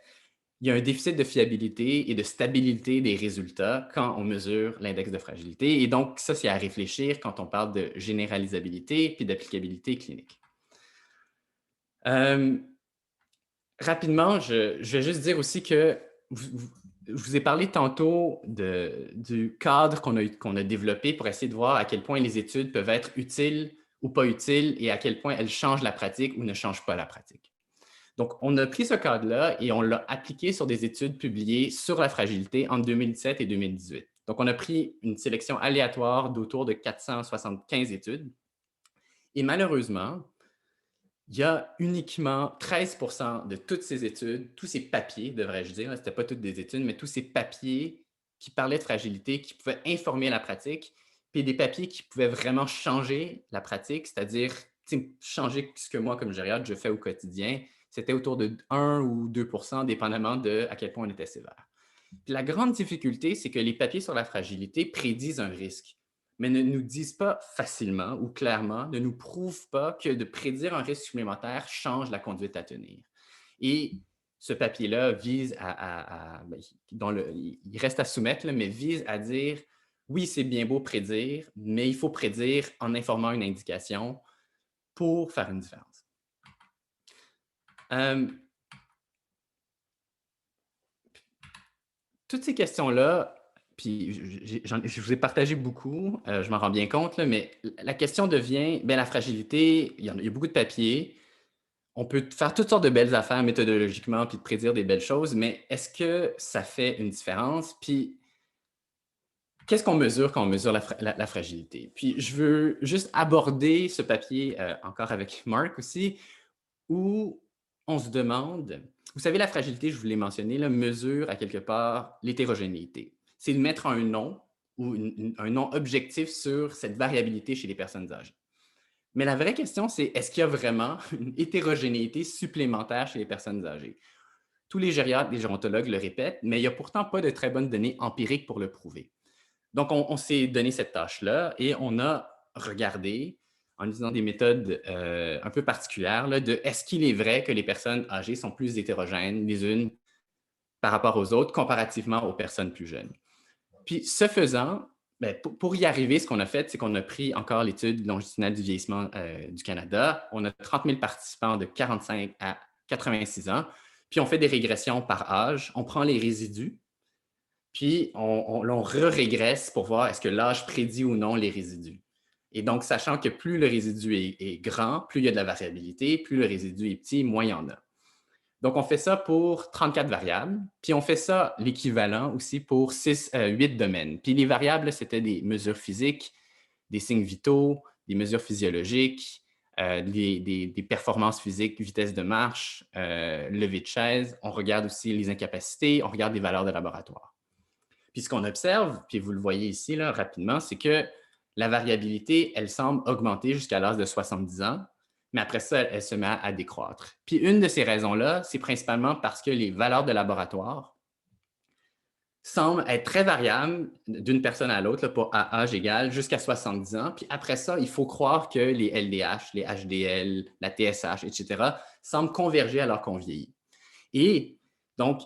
il y a un déficit de fiabilité et de stabilité des résultats quand on mesure l'index de fragilité. Et donc, ça, c'est à réfléchir quand on parle de généralisabilité puis d'applicabilité clinique. Rapidement, je vais juste dire aussi que je vous ai parlé tantôt du cadre qu'on a développé pour essayer de voir à quel point les études peuvent être utiles ou pas utiles et à quel point elles changent la pratique ou ne changent pas la pratique. Donc, on a pris ce cadre-là et on l'a appliqué sur des études publiées sur la fragilité entre 2017 et 2018. Donc, on a pris une sélection aléatoire d'autour de 475 études. Et malheureusement, il y a uniquement 13% de toutes ces études, tous ces papiers, devrais-je dire, ce n'étaient pas toutes des études, mais tous ces papiers qui parlaient de fragilité, qui pouvaient informer la pratique, puis des papiers qui pouvaient vraiment changer la pratique, c'est-à-dire changer ce que moi, comme gériatre, je fais au quotidien. C'était autour de 1 ou 2%, dépendamment de à quel point on était sévère. Puis la grande difficulté, c'est que les papiers sur la fragilité prédisent un risque, mais ne nous disent pas facilement ou clairement, ne nous prouvent pas que de prédire un risque supplémentaire change la conduite à tenir. Et ce papier-là vise il reste à soumettre, là, mais vise à dire, oui, c'est bien beau prédire, mais il faut prédire en informant une indication pour faire une différence. Toutes ces questions-là, puis je vous ai partagé beaucoup, je m'en rends bien compte, là, mais la question devient, bien, la fragilité, il y a beaucoup de papiers, on peut faire toutes sortes de belles affaires méthodologiquement, puis de prédire des belles choses, mais est-ce que ça fait une différence? Puis, qu'est-ce qu'on mesure quand on mesure la fragilité? Puis, je veux juste aborder ce papier, encore avec Marc aussi, où on se demande, vous savez, la fragilité, je vous l'ai mentionné, là, mesure à quelque part l'hétérogénéité. C'est de mettre un nom ou un nom objectif sur cette variabilité chez les personnes âgées. Mais la vraie question, c'est est-ce qu'il y a vraiment une hétérogénéité supplémentaire chez les personnes âgées? Tous les gériatres, les gérontologues le répètent, mais il n'y a pourtant pas de très bonnes données empiriques pour le prouver. Donc, on s'est donné cette tâche-là et on a regardé en utilisant des méthodes un peu particulières, là, de est-ce qu'il est vrai que les personnes âgées sont plus hétérogènes les unes par rapport aux autres comparativement aux personnes plus jeunes. Puis, ce faisant, bien, pour y arriver, ce qu'on a fait, c'est qu'on a pris encore l'étude longitudinale du vieillissement du Canada. On a 30 000 participants de 45 à 86 ans, puis on fait des régressions par âge. On prend les résidus, puis on re-régresse pour voir est-ce que l'âge prédit ou non les résidus. Et donc, sachant que plus le résidu est grand, plus il y a de la variabilité, plus le résidu est petit, moins il y en a. Donc, on fait ça pour 34 variables, puis on fait ça l'équivalent aussi pour 8 domaines. Puis les variables, c'était des mesures physiques, des signes vitaux, des mesures physiologiques, des performances physiques, vitesse de marche, levée de chaise. On regarde aussi les incapacités, on regarde les valeurs de laboratoire. Puis ce qu'on observe, puis vous le voyez ici là, rapidement, c'est que la variabilité, elle semble augmenter jusqu'à l'âge de 70 ans, mais après ça, elle se met à décroître. Puis une de ces raisons-là, c'est principalement parce que les valeurs de laboratoire semble être très variable d'une personne à l'autre, pour à âge égal, jusqu'à 70 ans. Puis après ça, il faut croire que les LDH, les HDL, la TSH, etc., semblent converger alors qu'on vieillit. Et donc,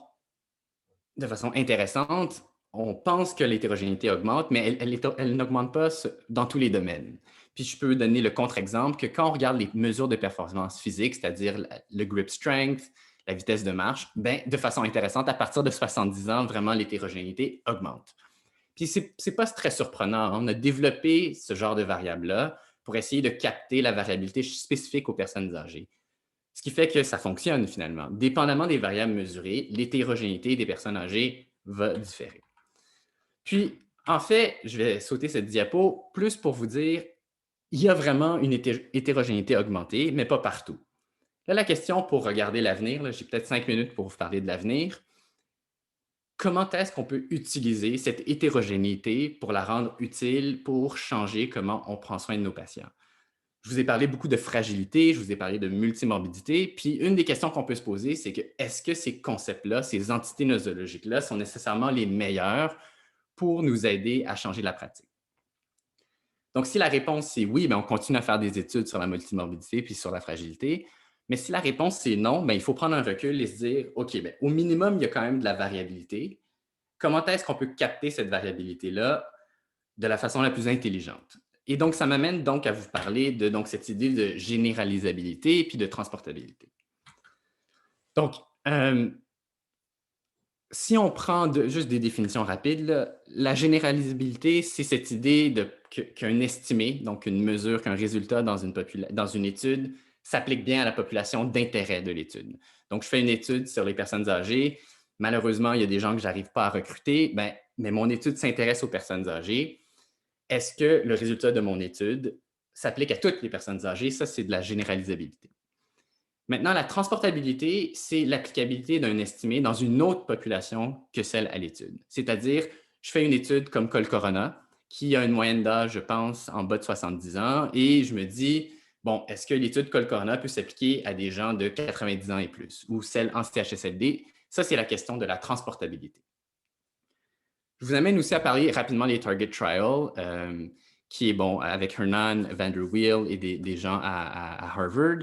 de façon intéressante, on pense que l'hétérogénéité augmente, mais elle n'augmente pas dans tous les domaines. Puis je peux donner le contre-exemple que quand on regarde les mesures de performance physique, c'est-à-dire le grip strength, la vitesse de marche, ben, de façon intéressante, à partir de 70 ans, vraiment, l'hétérogénéité augmente. Puis ce n'est pas très surprenant. On a développé ce genre de variable-là pour essayer de capter la variabilité spécifique aux personnes âgées. Ce qui fait que ça fonctionne finalement. Dépendamment des variables mesurées, l'hétérogénéité des personnes âgées va différer. Puis, en fait, je vais sauter cette diapo plus pour vous dire, il y a vraiment une hétérogénéité augmentée, mais pas partout. Là, la question pour regarder l'avenir, j'ai peut-être 5 minutes pour vous parler de l'avenir. Comment est-ce qu'on peut utiliser cette hétérogénéité pour la rendre utile pour changer comment on prend soin de nos patients? Je vous ai parlé beaucoup de fragilité, je vous ai parlé de multimorbidité, puis une des questions qu'on peut se poser, c'est que est-ce que ces concepts-là, ces entités nosologiques-là sont nécessairement les meilleurs pour nous aider à changer la pratique? Donc, si la réponse c'est oui, bien, on continue à faire des études sur la multimorbidité puis sur la fragilité. Mais si la réponse c'est non, bien, il faut prendre un recul et se dire, OK, bien, au minimum, il y a quand même de la variabilité. Comment est-ce qu'on peut capter cette variabilité-là de la façon la plus intelligente? Et donc, ça m'amène donc à vous parler de donc, cette idée de généralisabilité et puis de transportabilité. Donc, si on prend juste des définitions rapides, là, la généralisabilité, c'est cette idée qu'un estimé, donc une mesure, qu'un résultat dans une étude, s'applique bien à la population d'intérêt de l'étude. Donc, je fais une étude sur les personnes âgées. Malheureusement, il y a des gens que je n'arrive pas à recruter, ben, mais mon étude s'intéresse aux personnes âgées. Est-ce que le résultat de mon étude s'applique à toutes les personnes âgées? Ça, c'est de la généralisabilité. Maintenant, la transportabilité, c'est l'applicabilité d'un estimé dans une autre population que celle à l'étude. C'est-à-dire, je fais une étude comme Col-Corona, qui a une moyenne d'âge, je pense, en bas de 70 ans, et je me dis, bon, est-ce que l'étude Col-Corona peut s'appliquer à des gens de 90 ans et plus, ou celle en CHSLD? Ça, c'est la question de la transportabilité. Je vous amène aussi à parler rapidement des Target Trial, qui est bon avec Hernan, Vanderweel et des gens à Harvard.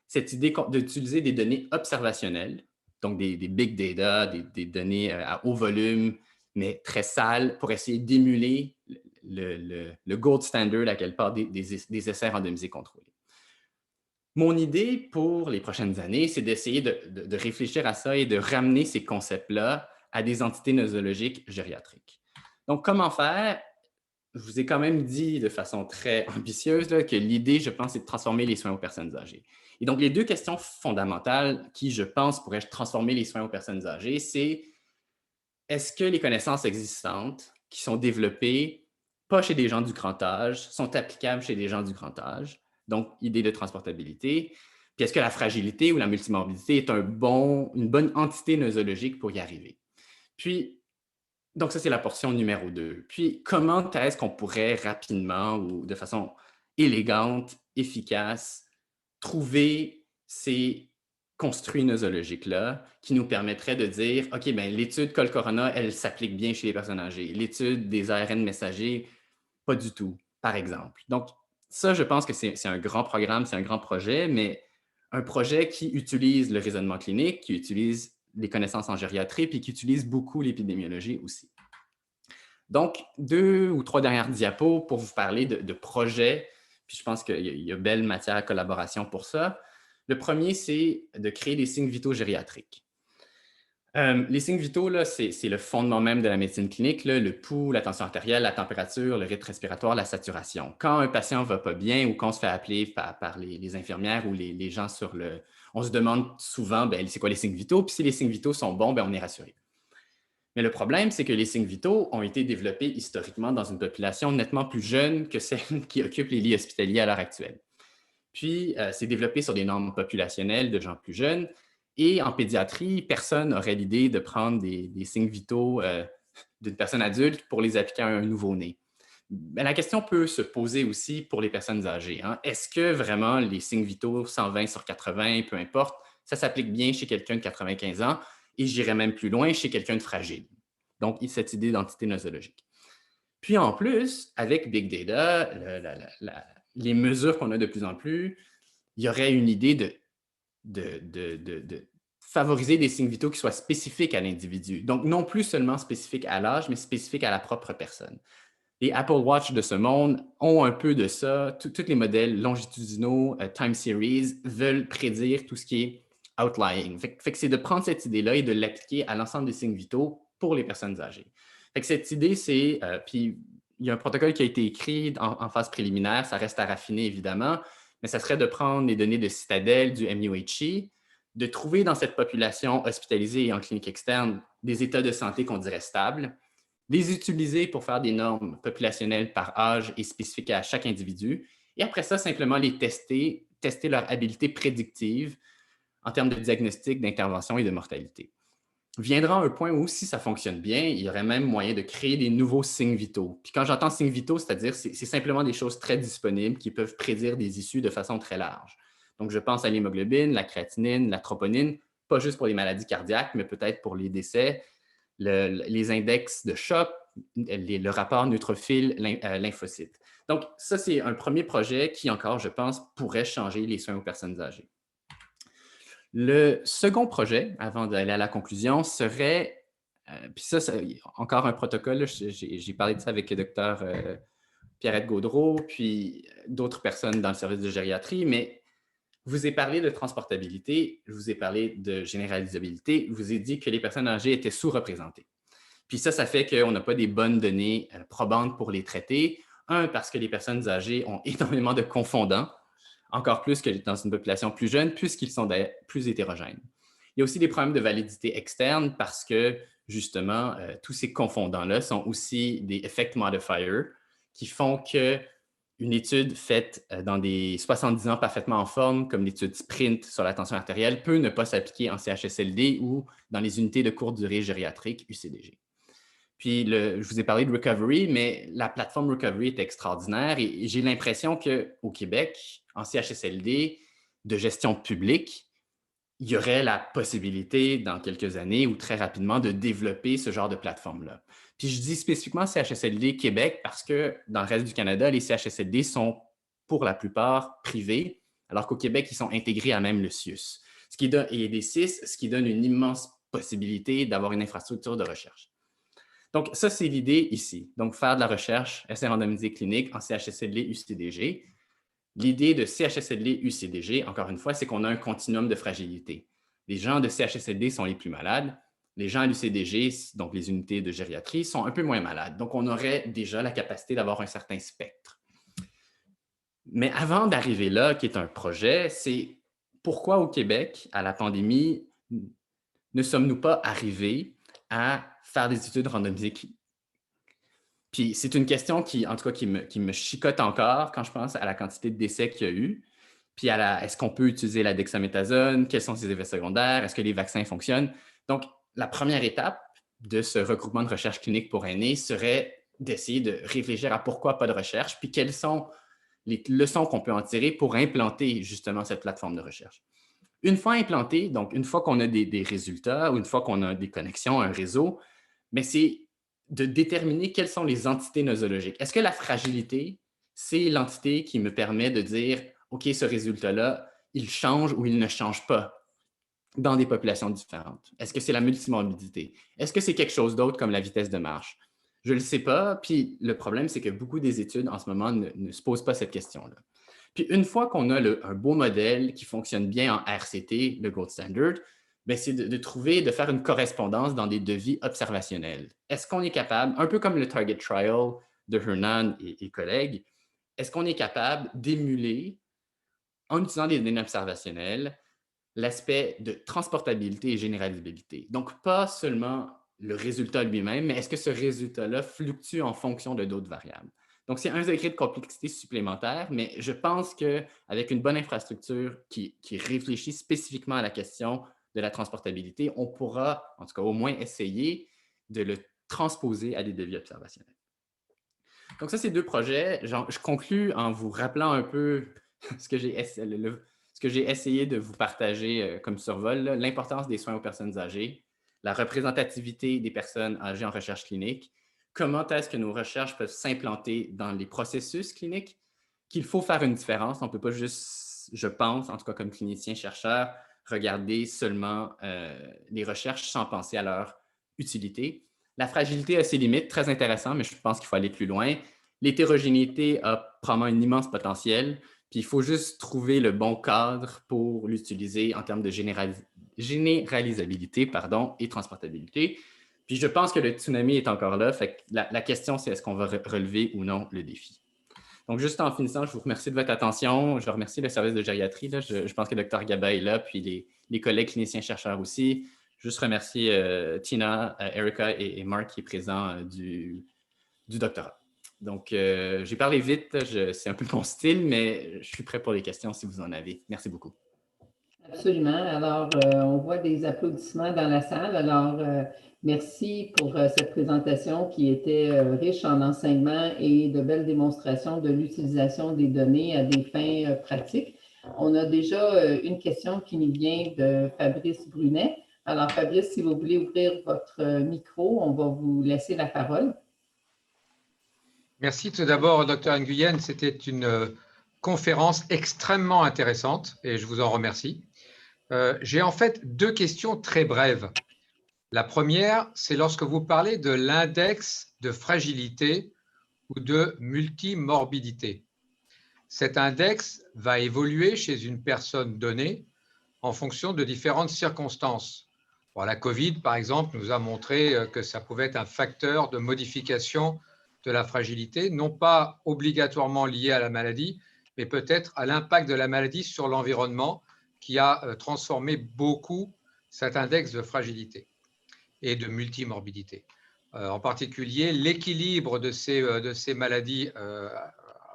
Cette idée d'utiliser des données observationnelles, donc des big data, des données à haut volume, mais très sales, pour essayer d'émuler le gold standard à quelque part des essais randomisés contrôlés. Mon idée pour les prochaines années, c'est d'essayer de réfléchir à ça et de ramener ces concepts-là à des entités nosologiques gériatriques. Donc, comment faire? Je vous ai quand même dit de façon très ambitieuse là, que l'idée, je pense, c'est de transformer les soins aux personnes âgées. Et donc, les deux questions fondamentales qui, je pense, pourraient transformer les soins aux personnes âgées, c'est est-ce que les connaissances existantes qui sont développées, pas chez des gens du grand âge, sont applicables chez des gens du grand âge? Donc, idée de transportabilité. Puis, est-ce que la fragilité ou la multimorbidité est une bonne entité nosologique pour y arriver? Puis, donc ça, c'est la portion numéro 2. Puis, comment est-ce qu'on pourrait rapidement ou de façon élégante, efficace, trouver ces construits nosologiques-là qui nous permettraient de dire, OK, bien, l'étude Col-Corona, elle s'applique bien chez les personnes âgées. L'étude des ARN messagers, pas du tout, par exemple. Donc, ça, je pense que c'est un grand programme, c'est un grand projet, mais un projet qui utilise le raisonnement clinique, qui utilise les connaissances en gériatrie, puis qui utilise beaucoup l'épidémiologie aussi. Donc, 2 ou 3 dernières diapos pour vous parler de projets, puis je pense qu'il y a belle matière à collaboration pour ça. Le premier, c'est de créer des signes vitaux gériatriques. Les signes vitaux, c'est le fondement même de la médecine clinique, là, le pouls, la tension artérielle, la température, le rythme respiratoire, la saturation. Quand un patient ne va pas bien ou qu'on se fait appeler par les infirmières ou les gens on se demande souvent, ben, c'est quoi les signes vitaux? Puis si les signes vitaux sont bons, ben, on est rassuré. Mais le problème, c'est que les signes vitaux ont été développés historiquement dans une population nettement plus jeune que celle qui occupe les lits hospitaliers à l'heure actuelle. Puis, c'est développé sur des normes populationnelles de gens plus jeunes. Et en pédiatrie, personne n'aurait l'idée de prendre des signes vitaux d'une personne adulte pour les appliquer à un nouveau-né. Mais la question peut se poser aussi pour les personnes âgées. Hein. Est-ce que vraiment les signes vitaux 120 sur 80, peu importe, ça s'applique bien chez quelqu'un de 95 ans et j'irais même plus loin chez quelqu'un de fragile? Donc, cette idée d'entité nosologique. Puis en plus, avec Big Data, les mesures qu'on a de plus en plus, il y aurait une idée de favoriser des signes vitaux qui soient spécifiques à l'individu. Donc, non plus seulement spécifiques à l'âge, mais spécifiques à la propre personne. Les Apple Watch de ce monde ont un peu de ça. Tous les modèles longitudinaux, time series, veulent prédire tout ce qui est outlying. Fait que c'est de prendre cette idée-là et de l'appliquer à l'ensemble des signes vitaux pour les personnes âgées. Fait que cette idée, c'est, puis il y a un protocole qui a été écrit en phase préliminaire, ça reste à raffiner évidemment, mais ça serait de prendre les données de Citadel, du MUHI, de trouver dans cette population hospitalisée et en clinique externe des états de santé qu'on dirait stables, les utiliser pour faire des normes populationnelles par âge et spécifiques à chaque individu, et après ça, simplement les tester leur habilité prédictive en termes de diagnostic, d'intervention et de mortalité. Viendra un point où, si ça fonctionne bien, il y aurait même moyen de créer des nouveaux signes vitaux. Puis quand j'entends signes vitaux, c'est-à-dire c'est simplement des choses très disponibles qui peuvent prédire des issues de façon très large. Donc, je pense à l'hémoglobine, la créatinine, la troponine, pas juste pour les maladies cardiaques, mais peut-être pour les décès, les index de choc, le rapport neutrophile-lymphocyte. Donc, ça, c'est un premier projet qui, encore, je pense, pourrait changer les soins aux personnes âgées. Le second projet, avant d'aller à la conclusion, serait, puis ça, encore un protocole, j'ai parlé de ça avec le docteur Pierrette Gaudreau, puis d'autres personnes dans le service de gériatrie, mais je vous ai parlé de transportabilité, je vous ai parlé de généralisabilité, je vous ai dit que les personnes âgées étaient sous-représentées. Puis ça fait qu'on n'a pas des bonnes données probantes pour les traiter. Un, parce que les personnes âgées ont énormément de confondants, encore plus que dans une population plus jeune, puisqu'ils sont plus hétérogènes. Il y a aussi des problèmes de validité externe parce que, justement, tous ces confondants-là sont aussi des effect modifiers qui font que une étude faite dans des 70 ans parfaitement en forme, comme l'étude SPRINT sur la tension artérielle, peut ne pas s'appliquer en CHSLD ou dans les unités de courte durée gériatrique, UCDG. Puis, je vous ai parlé de Recovery, mais la plateforme Recovery est extraordinaire et j'ai l'impression qu'au Québec, en CHSLD, de gestion publique, il y aurait la possibilité dans quelques années ou très rapidement de développer ce genre de plateforme-là. Puis je dis spécifiquement CHSLD Québec parce que dans le reste du Canada, les CHSLD sont pour la plupart privés, alors qu'au Québec, ils sont intégrés à même le CIUS. Et des CIS, ce qui donne une immense possibilité d'avoir une infrastructure de recherche. Donc, ça, c'est l'idée ici. Donc, faire de la recherche, essai randomisé clinique en CHSLD UCDG. L'idée de CHSLD UCDG, encore une fois, c'est qu'on a un continuum de fragilité. Les gens de CHSLD sont les plus malades. Les gens à l'UCDG, donc les unités de gériatrie, sont un peu moins malades. Donc, on aurait déjà la capacité d'avoir un certain spectre. Mais avant d'arriver là, qui est un projet, c'est pourquoi au Québec, à la pandémie, ne sommes-nous pas arrivés à faire des études randomisées cliniques? Puis c'est une question qui, en tout cas, qui me chicote encore quand je pense à la quantité de décès qu'il y a eu. Puis est-ce qu'on peut utiliser la dexaméthasone? Quels sont ses effets secondaires? Est-ce que les vaccins fonctionnent? Donc, la première étape de ce regroupement de recherche clinique pour aînés serait d'essayer de réfléchir à pourquoi pas de recherche, puis quelles sont les leçons qu'on peut en tirer pour implanter justement cette plateforme de recherche. Une fois implantée, donc une fois qu'on a des résultats ou une fois qu'on a des connexions, un réseau, mais c'est de déterminer quelles sont les entités nosologiques. Est-ce que la fragilité, c'est l'entité qui me permet de dire, OK, ce résultat-là, il change ou il ne change pas dans des populations différentes? Est-ce que c'est la multimorbidité? Est-ce que c'est quelque chose d'autre comme la vitesse de marche? Je ne le sais pas. Puis le problème, c'est que beaucoup des études en ce moment ne se posent pas cette question-là. Puis une fois qu'on a un beau modèle qui fonctionne bien en RCT, le gold standard, c'est de trouver, de faire une correspondance dans des devis observationnels. Est-ce qu'on est capable, un peu comme le Target Trial de Hernan et collègues, est-ce qu'on est capable d'émuler, en utilisant des données observationnelles, l'aspect de transportabilité et généralisabilité? Donc, pas seulement le résultat lui-même, mais est-ce que ce résultat-là fluctue en fonction de d'autres variables? Donc, c'est un degré de complexité supplémentaire, mais je pense qu'avec une bonne infrastructure qui réfléchit spécifiquement à la question de la transportabilité, on pourra, en tout cas au moins, essayer de le transposer à des devis observationnels. Donc, ça, c'est deux projets. Je conclus en vous rappelant un peu ce que j'ai essayé de vous partager comme survol, l'importance des soins aux personnes âgées. la représentativité des personnes âgées en recherche clinique, comment est-ce que nos recherches peuvent s'implanter dans les processus cliniques, qu'il faut faire une différence. On ne peut pas juste, je pense, en tout cas comme clinicien-chercheur, regarder seulement les recherches sans penser à leur utilité. La fragilité a ses limites, très intéressant, mais je pense qu'il faut aller plus loin. L'hétérogénéité a probablement un immense potentiel, puis il faut juste trouver le bon cadre pour l'utiliser en termes de généralisabilité et transportabilité. Puis je pense que le tsunami est encore là. Fait que la question, c'est est-ce qu'on va relever ou non le défi. Donc, juste en finissant, je vous remercie de votre attention. Je remercie le service de gériatrie. Là. Je pense que le Dr Gaba est là, puis les collègues cliniciens-chercheurs aussi. Juste remercier Tina, Erica et Mark qui est présent du doctorat. Donc, j'ai parlé vite, c'est un peu mon style, mais je suis prêt pour les questions si vous en avez. Merci beaucoup. Absolument. Alors, on voit des applaudissements dans la salle. Alors, merci pour cette présentation qui était riche en enseignements et de belles démonstrations de l'utilisation des données à des fins pratiques. On a déjà une question qui nous vient de Fabrice Brunet. Alors, Fabrice, si vous voulez ouvrir votre micro, on va vous laisser la parole. Merci tout d'abord, Dr Nguyen. C'était une conférence extrêmement intéressante et je vous en remercie. J'ai en fait deux questions très brèves. La première, c'est lorsque vous parlez de l'index de fragilité ou de multimorbidité. Cet index va évoluer chez une personne donnée en fonction de différentes circonstances. Bon, la Covid, par exemple, nous a montré que ça pouvait être un facteur de modification de la fragilité, non pas obligatoirement lié à la maladie, mais peut-être à l'impact de la maladie sur l'environnement qui a transformé beaucoup cet index de fragilité et de multimorbidité. En particulier, l'équilibre de ces maladies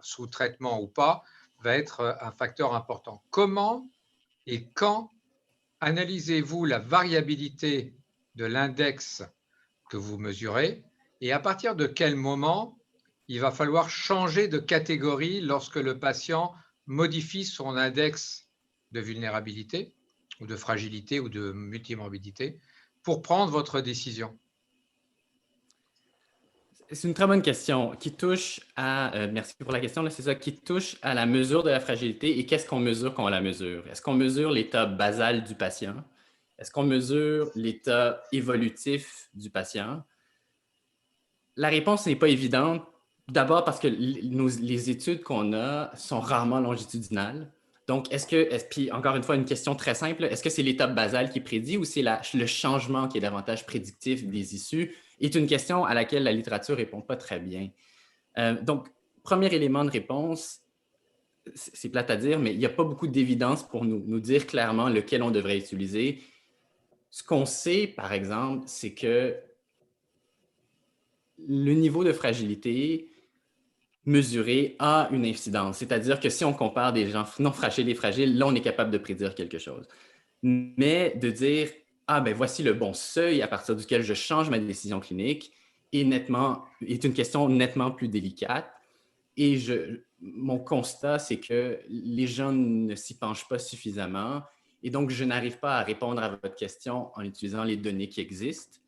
sous traitement ou pas va être un facteur important. Comment et quand analysez-vous la variabilité de l'index que vous mesurez et à partir de quel moment il va falloir changer de catégorie lorsque le patient modifie son index de vulnérabilité ou de fragilité ou de multimorbidité pour prendre votre décision? C'est une très bonne question qui touche à, merci pour la question, c'est ça, qui touche à la mesure de la fragilité et qu'est-ce qu'on mesure quand on la mesure? Est-ce qu'on mesure l'état basal du patient? Est-ce qu'on mesure l'état évolutif du patient? La réponse n'est pas évidente. D'abord parce que les études qu'on a sont rarement longitudinales. Donc, puis encore une fois, une question très simple, est-ce que c'est l'étape basale qui est prédit ou c'est le changement qui est davantage prédictif des issues? Est une question à laquelle la littérature ne répond pas très bien. Donc, premier élément de réponse, c'est plate à dire, mais il n'y a pas beaucoup d'évidence pour nous dire clairement lequel on devrait utiliser. Ce qu'on sait, par exemple, c'est que le niveau de fragilité mesuré a une incidence. C'est-à-dire que si on compare des gens non fragiles et fragiles, là, on est capable de prédire quelque chose. Mais de dire, ah ben voici le bon seuil à partir duquel je change ma décision clinique est une question nettement plus délicate. Et mon constat, c'est que les gens ne s'y penchent pas suffisamment. Et donc, je n'arrive pas à répondre à votre question en utilisant les données qui existent.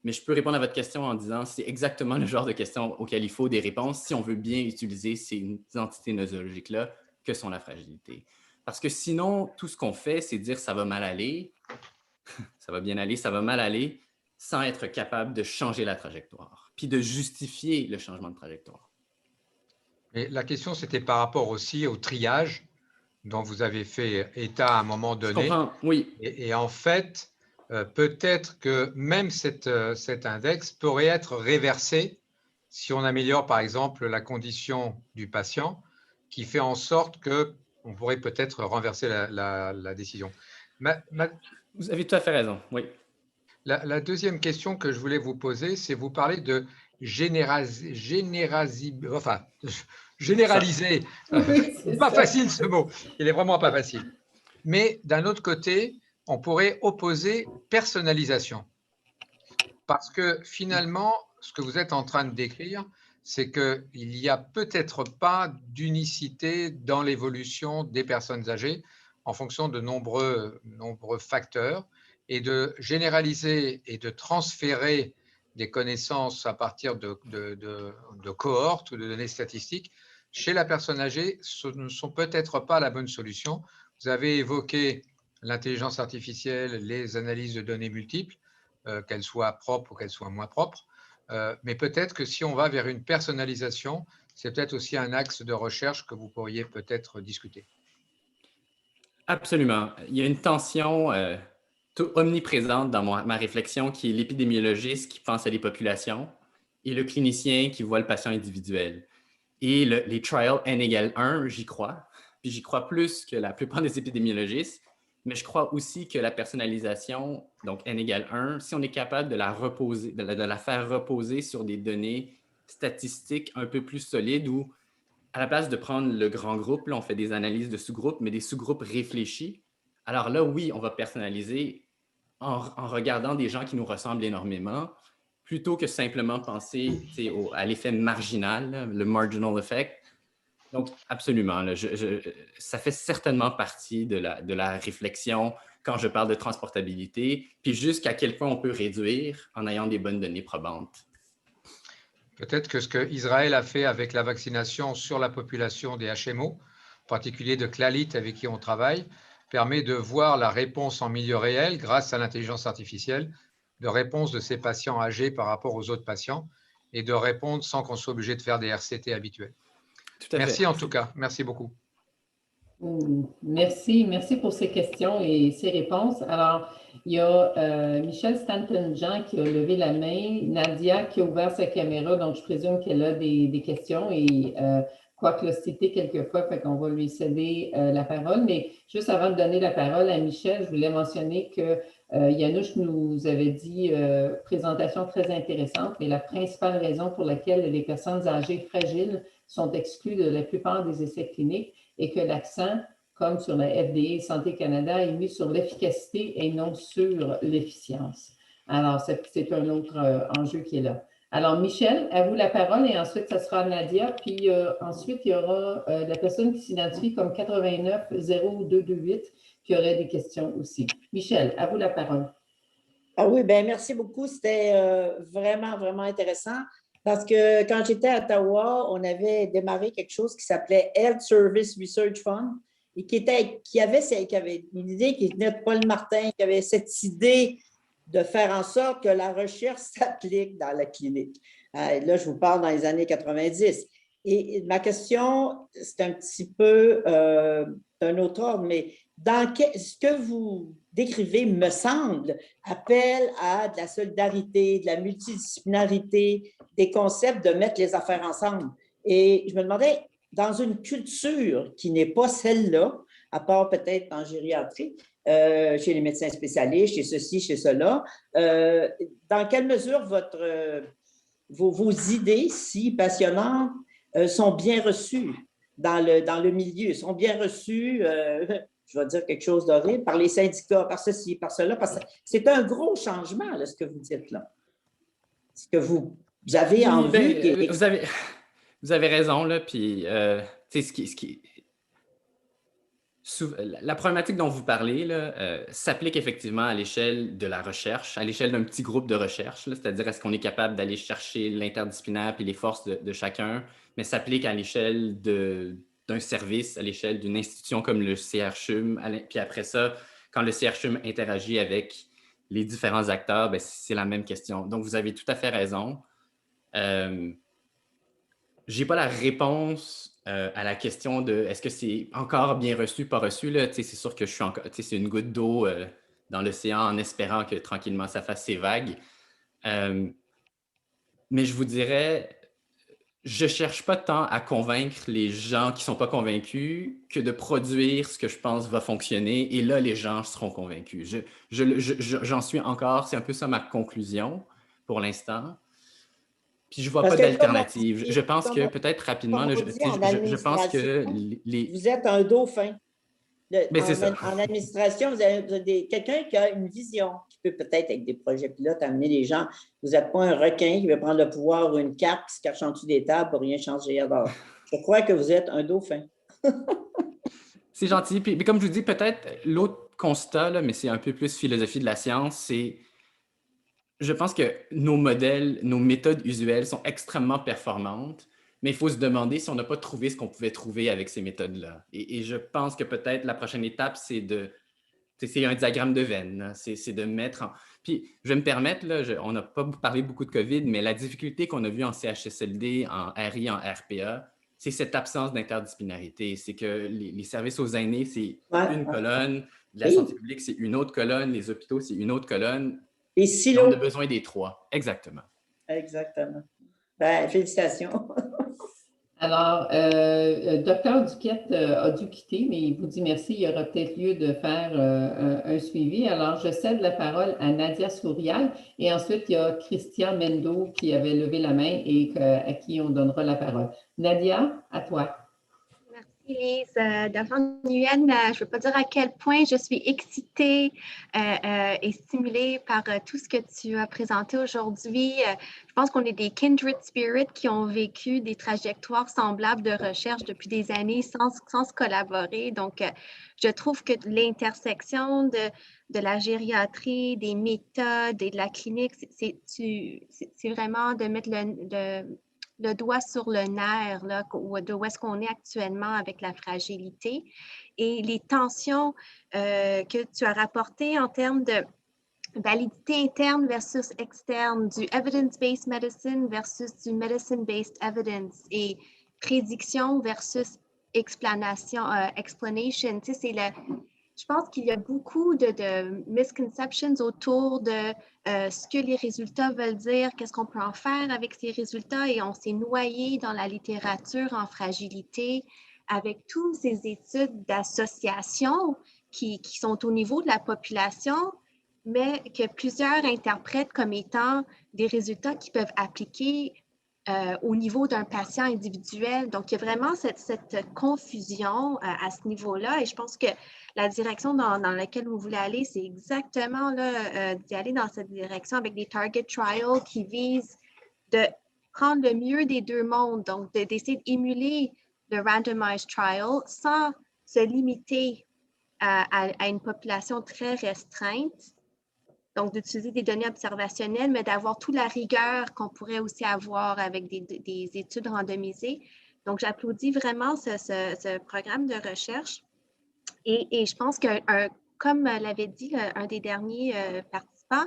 Mais je peux répondre à votre question en disant que c'est exactement le genre de questions auxquelles il faut des réponses si on veut bien utiliser ces entités nosologiques-là que sont la fragilité. Parce que sinon, tout ce qu'on fait, c'est dire ça va mal aller, ça va bien aller, ça va mal aller, sans être capable de changer la trajectoire, puis de justifier le changement de trajectoire. Et la question, c'était par rapport aussi au triage dont vous avez fait état à un moment donné. Je comprends, oui. Et en fait, peut-être que même cet index pourrait être réversé si on améliore, par exemple, la condition du patient, qui fait en sorte qu'on pourrait peut-être renverser la décision. Vous avez tout à fait raison, oui. La deuxième question que je voulais vous poser, c'est vous parler de généraliser. Pas facile ce mot, il est vraiment pas facile. Mais d'un autre côté, on pourrait opposer personnalisation. Parce que finalement, ce que vous êtes en train de décrire, c'est qu'il n'y a peut-être pas d'unicité dans l'évolution des personnes âgées en fonction de nombreux facteurs. et de généraliser et de transférer des connaissances à partir de cohortes ou de données statistiques chez la personne âgée, ce ne sont peut-être pas la bonne solution. Vous avez évoqué l'intelligence artificielle, les analyses de données multiples, qu'elles soient propres ou qu'elles soient moins propres. Mais peut-être que si on va vers une personnalisation, c'est peut-être aussi un axe de recherche que vous pourriez peut-être discuter. Absolument. Il y a une tension omniprésente dans ma réflexion qui est l'épidémiologiste qui pense à les populations et le clinicien qui voit le patient individuel. Et les trials N égale 1, j'y crois. Puis j'y crois plus que la plupart des épidémiologistes, mais je crois aussi que la personnalisation, donc N égale 1, si on est capable de la reposer, de la faire reposer sur des données statistiques un peu plus solides où, à la place de prendre le grand groupe, là, on fait des analyses de sous-groupes, mais des sous-groupes réfléchis. Alors là, oui, on va personnaliser en regardant des gens qui nous ressemblent énormément, plutôt que simplement penser à l'effet marginal, là, le marginal effect. Donc, absolument, là, ça fait certainement partie de la réflexion quand je parle de transportabilité, puis jusqu'à quel point on peut réduire en ayant des bonnes données probantes. Peut-être que ce qu'Israël a fait avec la vaccination sur la population des HMO, en particulier de Clalit avec qui on travaille, permet de voir la réponse en milieu réel grâce à l'intelligence artificielle, de réponse de ces patients âgés par rapport aux autres patients et de répondre sans qu'on soit obligé de faire des RCT habituels. Tout à Merci fait. en tout cas, merci beaucoup. Merci pour ces questions et ces réponses. Alors, il y a Michel Stanton-Jean qui a levé la main, Nadia qui a ouvert sa caméra, donc je présume qu'elle a des questions et quoique l'a cité quelquefois, fait qu'on va lui céder la parole. Mais juste avant de donner la parole à Michel, je voulais mentionner que Yanouche nous avait dit présentation très intéressante, mais la principale raison pour laquelle les personnes âgées fragiles sont exclues de la plupart des essais cliniques et que l'accent, comme sur la FDA et Santé Canada, est mis sur l'efficacité et non sur l'efficience. Alors, c'est un autre enjeu qui est là. Alors, Michel, à vous la parole et ensuite, ça sera Nadia. Puis ensuite, il y aura la personne qui s'identifie comme 890228 qui aurait des questions aussi. Michel, à vous la parole. Ah oui, bien, merci beaucoup. C'était vraiment, vraiment intéressant parce que quand j'étais à Ottawa, on avait démarré quelque chose qui s'appelait Health Service Research Fund et qui avait une idée qui venait de Paul Martin, qui avait cette idée de faire en sorte que la recherche s'applique dans la clinique. Là, je vous parle dans les années 90. Et ma question, c'est un petit peu d'un autre ordre, mais ce que vous décrivez, me semble, appelle à de la solidarité, de la multidisciplinarité, des concepts de mettre les affaires ensemble. Et je me demandais, dans une culture qui n'est pas celle-là, à part peut-être en gériatrie, chez les médecins spécialistes, chez ceci, chez cela, dans quelle mesure vos idées si passionnantes sont bien reçues dans le milieu, sont bien reçues, je vais dire quelque chose d'horrible, par les syndicats, par ceci, par cela, parce que c'est un gros changement, là, ce que vous dites là. Ce que vous avez en vue. Vous avez raison, là, puis la problématique dont vous parlez s'applique effectivement à l'échelle de la recherche, à l'échelle d'un petit groupe de recherche, c'est-à-dire est-ce qu'on est capable d'aller chercher l'interdisciplinaire puis les forces de chacun, mais s'applique à l'échelle d'un service, à l'échelle d'une institution comme le CRCHUM, puis après ça, quand le CRCHUM interagit avec les différents acteurs, ben, c'est la même question. Donc, vous avez tout à fait raison. Je n'ai pas la réponse à la question de est-ce que c'est encore bien reçu, pas reçu. C'est sûr que je suis encore, c'est une goutte d'eau dans l'océan en espérant que tranquillement ça fasse ses vagues. Mais je vous dirais, je ne cherche pas tant à convaincre les gens qui ne sont pas convaincus que de produire ce que je pense va fonctionner. Et là, les gens seront convaincus. J'en suis encore, c'est un peu ça ma conclusion pour l'instant. Puis je ne vois pas d'alternative. Je pense que peut-être rapidement, je pense que vous êtes un dauphin. C'est ça. En administration, vous avez quelqu'un qui a une vision, qui peut peut-être, avec des projets pilotes, amener les gens. Vous n'êtes pas un requin qui veut prendre le pouvoir ou une carte qui se cache en dessous des tables pour rien changer à bord. Je crois que vous êtes un dauphin. C'est gentil. Puis comme je vous dis, peut-être l'autre constat, là, mais c'est un peu plus philosophie de la science, je pense que nos modèles, nos méthodes usuelles sont extrêmement performantes, mais il faut se demander si on n'a pas trouvé ce qu'on pouvait trouver avec ces méthodes-là. Et je pense que peut-être la prochaine étape, c'est un diagramme de veine, là. C'est de mettre en... Puis, je vais me permettre, là, on n'a pas parlé beaucoup de COVID, mais la difficulté qu'on a vue en CHSLD, en RI, en RPA, c'est cette absence d'interdisciplinarité. C'est que les services aux aînés, c'est une colonne, la santé Oui, publique, c'est une autre colonne, les hôpitaux, c'est une autre colonne. les Et on silos. a besoin des trois. Exactement. Exactement. Ben, félicitations. Alors, Docteur Duquette a dû quitter, mais il vous dit merci. Il y aura peut-être lieu de faire un suivi. Alors, je cède la parole à Nadia Sourial et ensuite, il y a Christian Mendo qui avait levé la main et à qui on donnera la parole. Nadia, à toi. Merci Lise. Dr. Nguyen, je ne veux pas dire à quel point je suis excitée et stimulée par tout ce que tu as présenté aujourd'hui. Je pense qu'on est des kindred spirits qui ont vécu des trajectoires semblables de recherche depuis des années sans se collaborer. Donc, je trouve que l'intersection de la gériatrie, des méthodes et de la clinique, c'est vraiment de mettre le doigt sur le nerf, là, de où est-ce qu'on est actuellement avec la fragilité et les tensions que tu as rapportées en termes de validité interne versus externe, du evidence-based medicine versus du medicine-based evidence et prédiction versus explanation. Tu sais, je pense qu'il y a beaucoup de misconceptions autour de ce que les résultats veulent dire, qu'est-ce qu'on peut en faire avec ces résultats et on s'est noyé dans la littérature en fragilité avec toutes ces études d'association qui sont au niveau de la population, mais que plusieurs interprètent comme étant des résultats qui peuvent appliquer au niveau d'un patient individuel. Donc, il y a vraiment cette confusion à ce niveau-là et je pense que la direction dans laquelle vous voulez aller, c'est exactement d'y aller dans cette direction avec des target trials qui visent de prendre le mieux des deux mondes, donc d'essayer d'émuler le randomized trial sans se limiter à une population très restreinte. Donc, d'utiliser des données observationnelles, mais d'avoir toute la rigueur qu'on pourrait aussi avoir avec des études randomisées. Donc, j'applaudis vraiment ce programme de recherche. Et je pense que, comme l'avait dit un des derniers participants,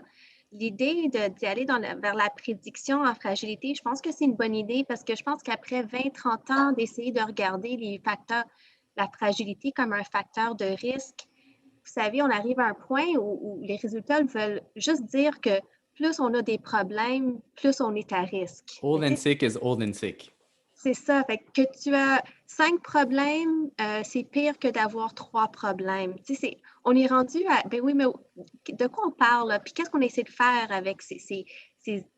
l'idée d'y aller vers la prédiction en fragilité, je pense que c'est une bonne idée parce que je pense qu'après 20-30 ans d'essayer de regarder les facteurs, la fragilité comme un facteur de risque, vous savez, on arrive à un point où les résultats veulent juste dire que plus on a des problèmes, plus on est à risque. Old and sick is old and sick. C'est ça. Fait que tu as 5 problèmes, c'est pire que d'avoir 3 problèmes. Tu sais, on est rendu à, ben oui, mais de quoi on parle? Puis qu'est-ce qu'on essaie de faire avec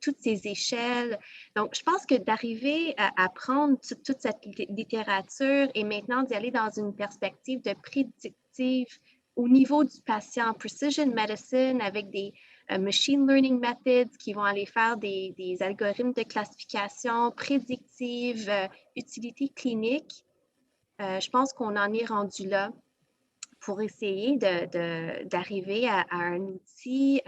toutes ces échelles? Donc, je pense que d'arriver à prendre toute cette littérature et maintenant d'y aller dans une perspective de prédictive au niveau du patient, precision medicine avec des machine learning methods qui vont aller faire des algorithmes de classification prédictive, utilité clinique. Je pense qu'on en est rendu là pour essayer d'arriver à un outil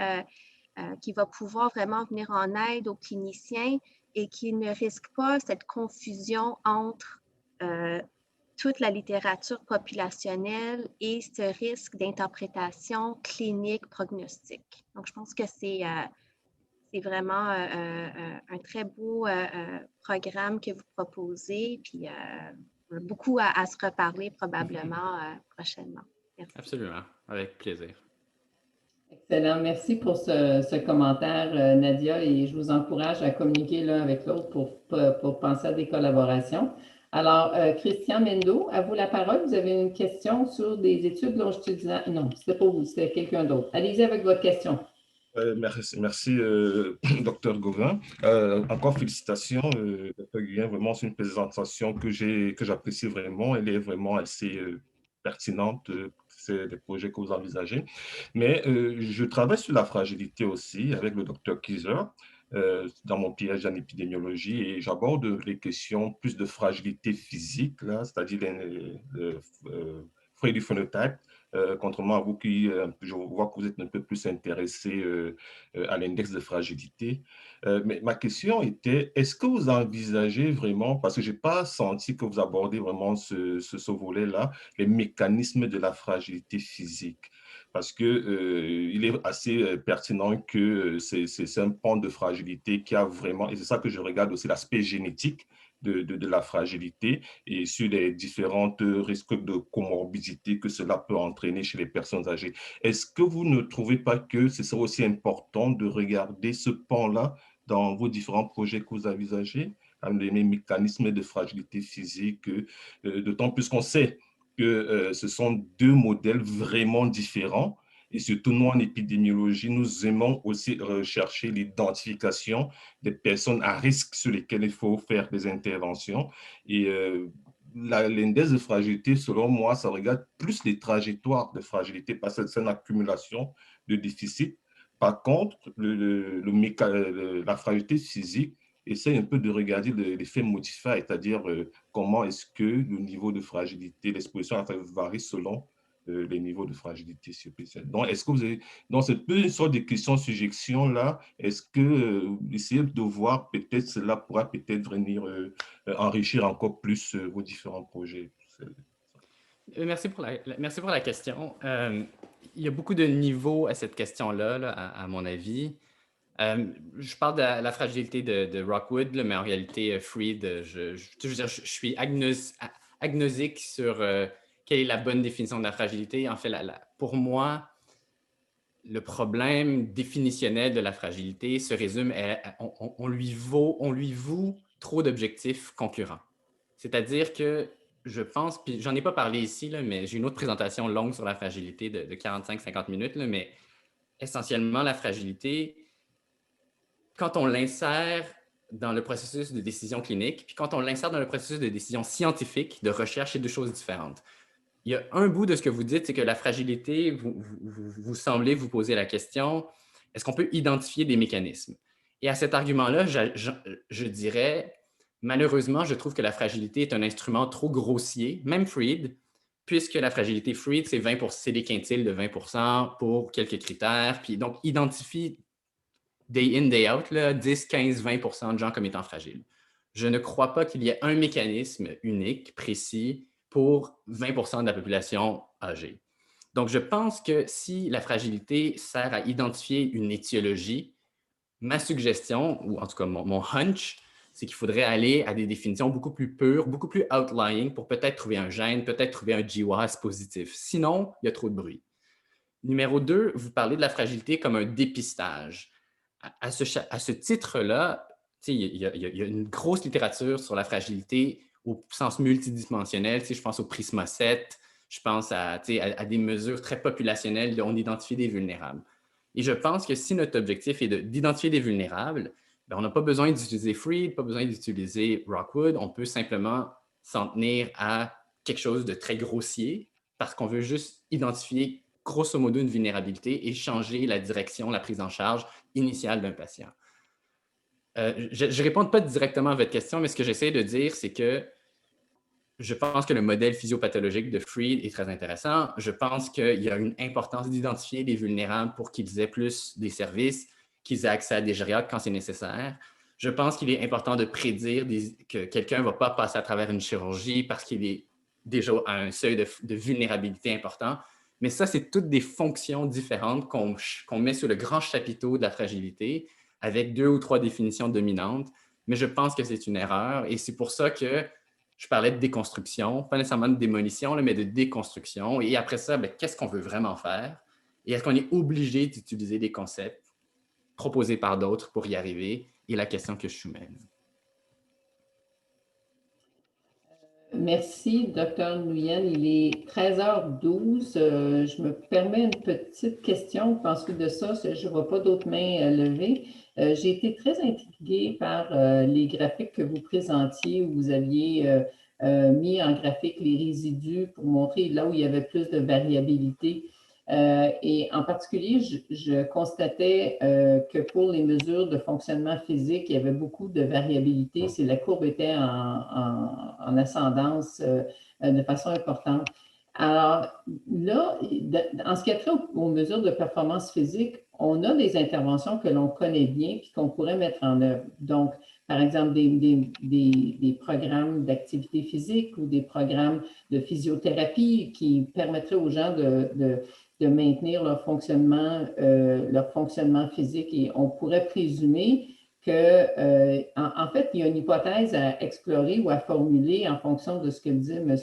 qui va pouvoir vraiment venir en aide aux cliniciens et qui ne risque pas cette confusion entre toute la littérature populationnelle et ce risque d'interprétation clinique prognostique. Donc, je pense que c'est vraiment un très beau programme que vous proposez, puis beaucoup à se reparler probablement prochainement. Merci. Absolument, avec plaisir. Excellent. Merci pour ce commentaire, Nadia, et je vous encourage à communiquer l'un avec l'autre pour penser à des collaborations. Alors, Christian Mendo, à vous la parole. Vous avez une question sur des études longitudinales. Non, ce n'était pas vous, c'était quelqu'un d'autre. Allez-y avec votre question. Merci Dr. Gauvin. Encore félicitations, Dr. Nguyen. Vraiment, c'est une présentation que j'apprécie vraiment. Elle est vraiment assez pertinente. C'est des projets que vous envisagez. Mais je travaille sur la fragilité aussi avec le Dr. Kieser dans mon PhD en épidémiologie et j'aborde les questions plus de fragilité physique, là, c'est-à-dire les Frady phenotype, contrairement à vous qui, je vois que vous êtes un peu plus intéressé à l'index de fragilité. Mais ma question était, est-ce que vous envisagez vraiment, parce que je n'ai pas senti que vous abordez vraiment ce volet-là, les mécanismes de la fragilité physique? Parce qu'il est assez pertinent que c'est un pan de fragilité qui a vraiment, et c'est ça que je regarde aussi, l'aspect génétique de la fragilité et sur les différents risques de comorbidité que cela peut entraîner chez les personnes âgées. Est-ce que vous ne trouvez pas que ce serait aussi important de regarder ce pan-là dans vos différents projets que vous envisagez, les mécanismes de fragilité physique, d'autant plus qu'on sait que ce sont deux modèles vraiment différents. Et surtout, nous, en épidémiologie, nous aimons aussi rechercher l'identification des personnes à risque sur lesquelles il faut faire des interventions. Et l'index de fragilité, selon moi, ça regarde plus les trajectoires de fragilité parce que c'est une accumulation de déficits. Par contre, la fragilité physique essaie un peu de regarder l'effet modifier, c'est-à-dire comment est-ce que le niveau de fragilité, l'exposition varie selon les niveaux de fragilité sur PCL. Donc, est-ce que vous avez, donc c'est une sorte de question-suggestion là, est-ce que essayez de voir peut-être cela pourra peut-être venir enrichir encore plus vos différents projets? Merci pour la question. Il y a beaucoup de niveaux à cette question-là, là, à mon avis. Je parle de la fragilité de Rockwood, là, mais en réalité, Fried, je suis agnosique sur quelle est la bonne définition de la fragilité. En fait, pour moi, le problème définitionnel de la fragilité se résume à on lui voue trop d'objectifs concurrents. C'est-à-dire que je pense, puis j'en ai pas parlé ici, là, mais j'ai une autre présentation longue sur la fragilité de 45-50 minutes, là, mais essentiellement, la fragilité, quand on l'insère dans le processus de décision clinique, puis quand on l'insère dans le processus de décision scientifique, de recherche, c'est deux choses différentes. Il y a un bout de ce que vous dites, c'est que la fragilité, vous semblez vous poser la question, est-ce qu'on peut identifier des mécanismes? Et à cet argument-là, je dirais, malheureusement, je trouve que la fragilité est un instrument trop grossier, même Fried, puisque la fragilité Fried, c'est des quintiles de 20% pour quelques critères, puis donc identifie day in, day out, là, 10, 15, 20% de gens comme étant fragiles. Je ne crois pas qu'il y ait un mécanisme unique, précis, pour 20% de la population âgée. Donc, je pense que si la fragilité sert à identifier une étiologie, ma suggestion, ou en tout cas mon hunch, c'est qu'il faudrait aller à des définitions beaucoup plus pures, beaucoup plus outlying pour peut-être trouver un gène, peut-être trouver un GWAS positif. Sinon, il y a trop de bruit. Numéro 2, vous parlez de la fragilité comme un dépistage. À ce titre-là, il y a une grosse littérature sur la fragilité au sens multidimensionnel. Je pense au Prisma 7, je pense à des mesures très populationnelles, on identifie des vulnérables. Et je pense que si notre objectif est d'identifier des vulnérables, ben, on n'a pas besoin d'utiliser Fried, pas besoin d'utiliser Rockwood, on peut simplement s'en tenir à quelque chose de très grossier parce qu'on veut juste identifier grosso modo une vulnérabilité et changer la direction, la prise en charge initiale d'un patient. Je ne réponds pas directement à votre question, mais ce que j'essaie de dire, c'est que je pense que le modèle physiopathologique de Fried est très intéressant. Je pense qu'il y a une importance d'identifier les vulnérables pour qu'ils aient plus des services, qu'ils aient accès à des gériatres quand c'est nécessaire. Je pense qu'il est important de prédire que quelqu'un ne va pas passer à travers une chirurgie parce qu'il est déjà à un seuil de vulnérabilité important. Mais ça, c'est toutes des fonctions différentes qu'on met sur le grand chapiteau de la fragilité avec 2 ou 3 définitions dominantes. Mais je pense que c'est une erreur et c'est pour ça que je parlais de déconstruction, pas nécessairement de démolition, mais de déconstruction. Et après ça, qu'est-ce qu'on veut vraiment faire? Et est-ce qu'on est obligé d'utiliser des concepts proposés par d'autres pour y arriver? Et la question que je soumets. Merci, Dr. Nguyen. Il est 13h12. Je me permets une petite question. Ensuite de ça, je ne vois pas d'autres mains levées. J'ai été très intriguée par les graphiques que vous présentiez où vous aviez mis en graphique les résidus pour montrer là où il y avait plus de variabilité. Et en particulier, je constatais que pour les mesures de fonctionnement physique, il y avait beaucoup de variabilité. La courbe était en ascendance de façon importante. Alors là, en ce qui a trait aux mesures de performance physique, on a des interventions que l'on connaît bien puis qu'on pourrait mettre en œuvre. Donc, par exemple, des programmes d'activité physique ou des programmes de physiothérapie qui permettraient aux gens de maintenir leur fonctionnement physique. Et on pourrait présumer que, en fait, il y a une hypothèse à explorer ou à formuler en fonction de ce que dit M.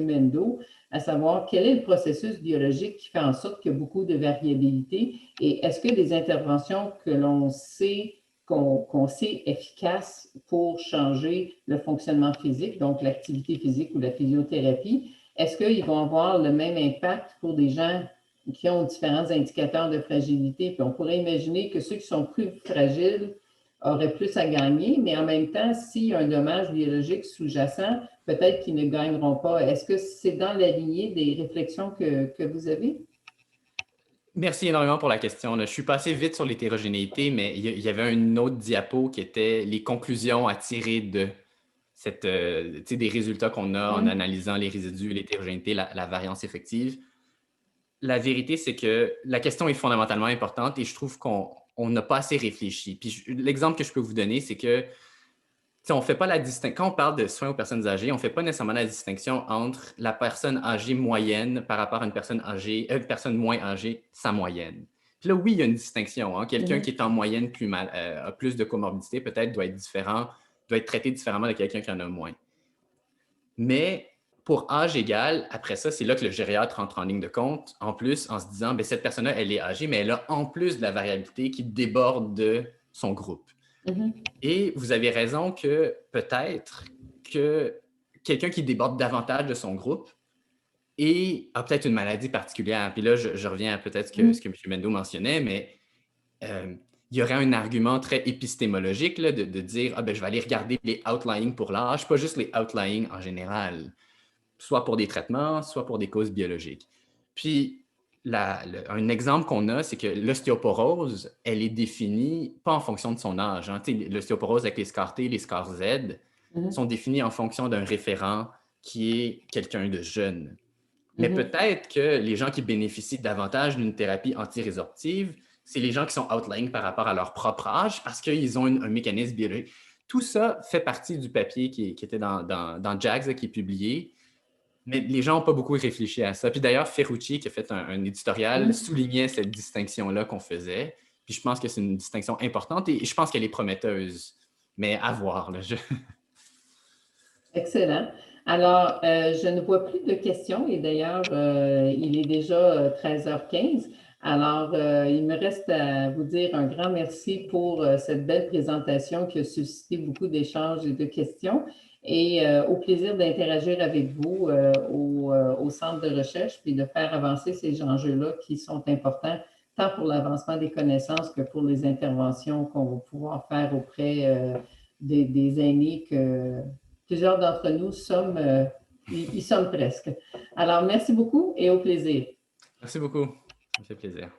Mendo, à savoir quel est le processus biologique qui fait en sorte qu'il y a beaucoup de variabilité et est-ce que des interventions que l'on sait qu'on sait efficaces pour changer le fonctionnement physique, donc l'activité physique ou la physiothérapie, est-ce qu'ils vont avoir le même impact pour des gens qui ont différents indicateurs de fragilité? Puis on pourrait imaginer que ceux qui sont plus fragiles auraient plus à gagner, mais en même temps, s'il y a un dommage biologique sous-jacent, peut-être qu'ils ne gagneront pas. Est-ce que c'est dans la lignée des réflexions que vous avez? Merci énormément pour la question. Je suis passé vite sur l'hétérogénéité, mais il y avait une autre diapo qui était les conclusions à tirer de des résultats qu'on a en analysant les résidus, l'hétérogénéité, la variance effective. La vérité, c'est que la question est fondamentalement importante et je trouve qu'on n'a pas assez réfléchi. Puis l'exemple que je peux vous donner, c'est que on fait pas la distinction. Quand on parle de soins aux personnes âgées, on ne fait pas nécessairement la distinction entre la personne âgée moyenne par rapport à une personne moins âgée, sa moyenne. Puis là, oui, il y a une distinction. Hein. Quelqu'un qui est en moyenne a plus de comorbidité, peut-être doit être traité différemment de quelqu'un qui en a moins. Mais pour âge égal, après ça, c'est là que le gériatre entre en ligne de compte, en plus, en se disant, bien, cette personne-là, elle est âgée, mais elle a en plus de la variabilité qui déborde de son groupe. Et vous avez raison que peut-être que quelqu'un qui déborde davantage de son groupe a peut-être une maladie particulière. Puis là, je reviens à peut-être ce que M. Mendo mentionnait, mais il y aurait un argument très épistémologique là, de dire je vais aller regarder les outlying pour l'âge, pas juste les outlying en général, soit pour des traitements, soit pour des causes biologiques. Puis, un exemple qu'on a, c'est que l'ostéoporose, elle est définie pas en fonction de son âge. Hein. L'ostéoporose avec les scores T, les scores Z sont définis en fonction d'un référent qui est quelqu'un de jeune. Mais peut-être que les gens qui bénéficient davantage d'une thérapie antirésorptive, c'est les gens qui sont outlying par rapport à leur propre âge parce qu'ils ont un mécanisme biologique. Tout ça fait partie du papier qui était dans JAGS, qui est publié. Mais les gens n'ont pas beaucoup réfléchi à ça. Puis d'ailleurs, Ferrucci, qui a fait un éditorial, soulignait cette distinction-là qu'on faisait. Puis je pense que c'est une distinction importante et je pense qu'elle est prometteuse. Mais à voir. Là, Excellent. Alors, je ne vois plus de questions et d'ailleurs, il est déjà 13h15. Alors, il me reste à vous dire un grand merci pour cette belle présentation qui a suscité beaucoup d'échanges et de questions. Et au plaisir d'interagir avec vous au centre de recherche puis de faire avancer ces enjeux-là qui sont importants tant pour l'avancement des connaissances que pour les interventions qu'on va pouvoir faire auprès des aînés que plusieurs d'entre nous y sommes presque. Alors, merci beaucoup et au plaisir. Merci beaucoup. Ça me fait plaisir.